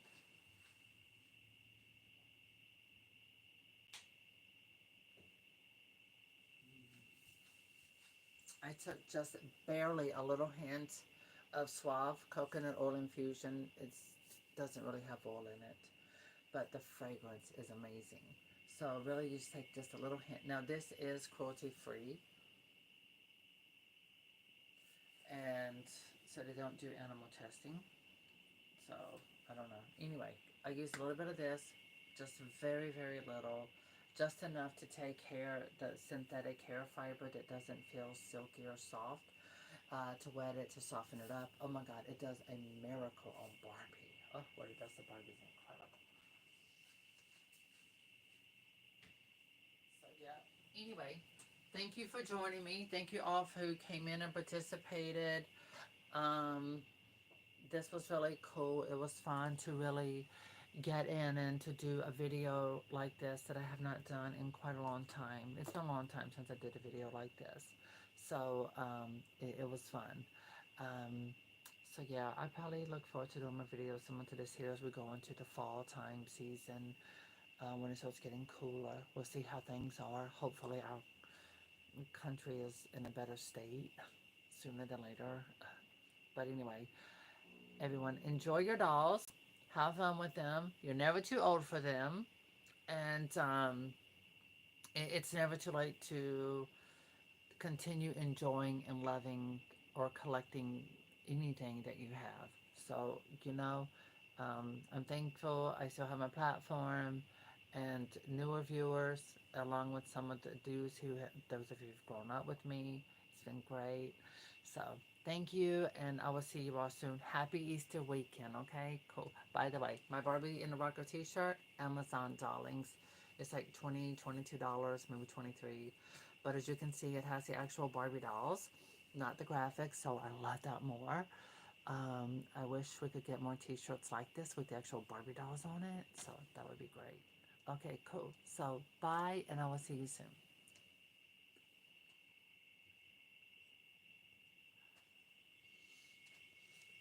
I took just barely a little hint of Suave coconut oil infusion. It doesn't really have oil in it, but the fragrance is amazing. So really you just take just a little hint. Now this is cruelty free, and so they don't do animal testing. So I don't know. Anyway, I use a little bit of this, just very, very little, just enough to take the synthetic hair fiber that doesn't feel silky or soft, to wet it, to soften it up. Oh my God, it does a miracle on Barbie. Oh, what it does to Barbie is incredible. So yeah. Anyway, thank you for joining me. Thank you all who came in and participated. Um, this was really cool. It was fun to really get in and to do a video like this that I have not done in quite a long time. It's been a long time since I did a video like this. So it was fun. Um, so yeah, I probably look forward to doing my videos similar to this here as we go into the fall time season, when it starts getting cooler. We'll see how things are. Hopefully our country is in a better state sooner than later. But anyway, everyone, enjoy your dolls. Have fun with them. You're never too old for them. And it's never too late to continue enjoying and loving or collecting anything that you have. So, I'm thankful I still have my platform and newer viewers, along with some of the dudes those of you who've grown up with me. It's been great. So, thank you, and I will see you all soon. Happy Easter weekend, okay? Cool. By the way, my Barbie in the Rocker t-shirt, Amazon darlings. It's like $22, maybe 23. But as you can see, it has the actual Barbie dolls, not the graphics, so I love that more. I wish we could get more t-shirts like this with the actual Barbie dolls on it, so that would be great. Okay, cool. So, bye, and I will see you soon.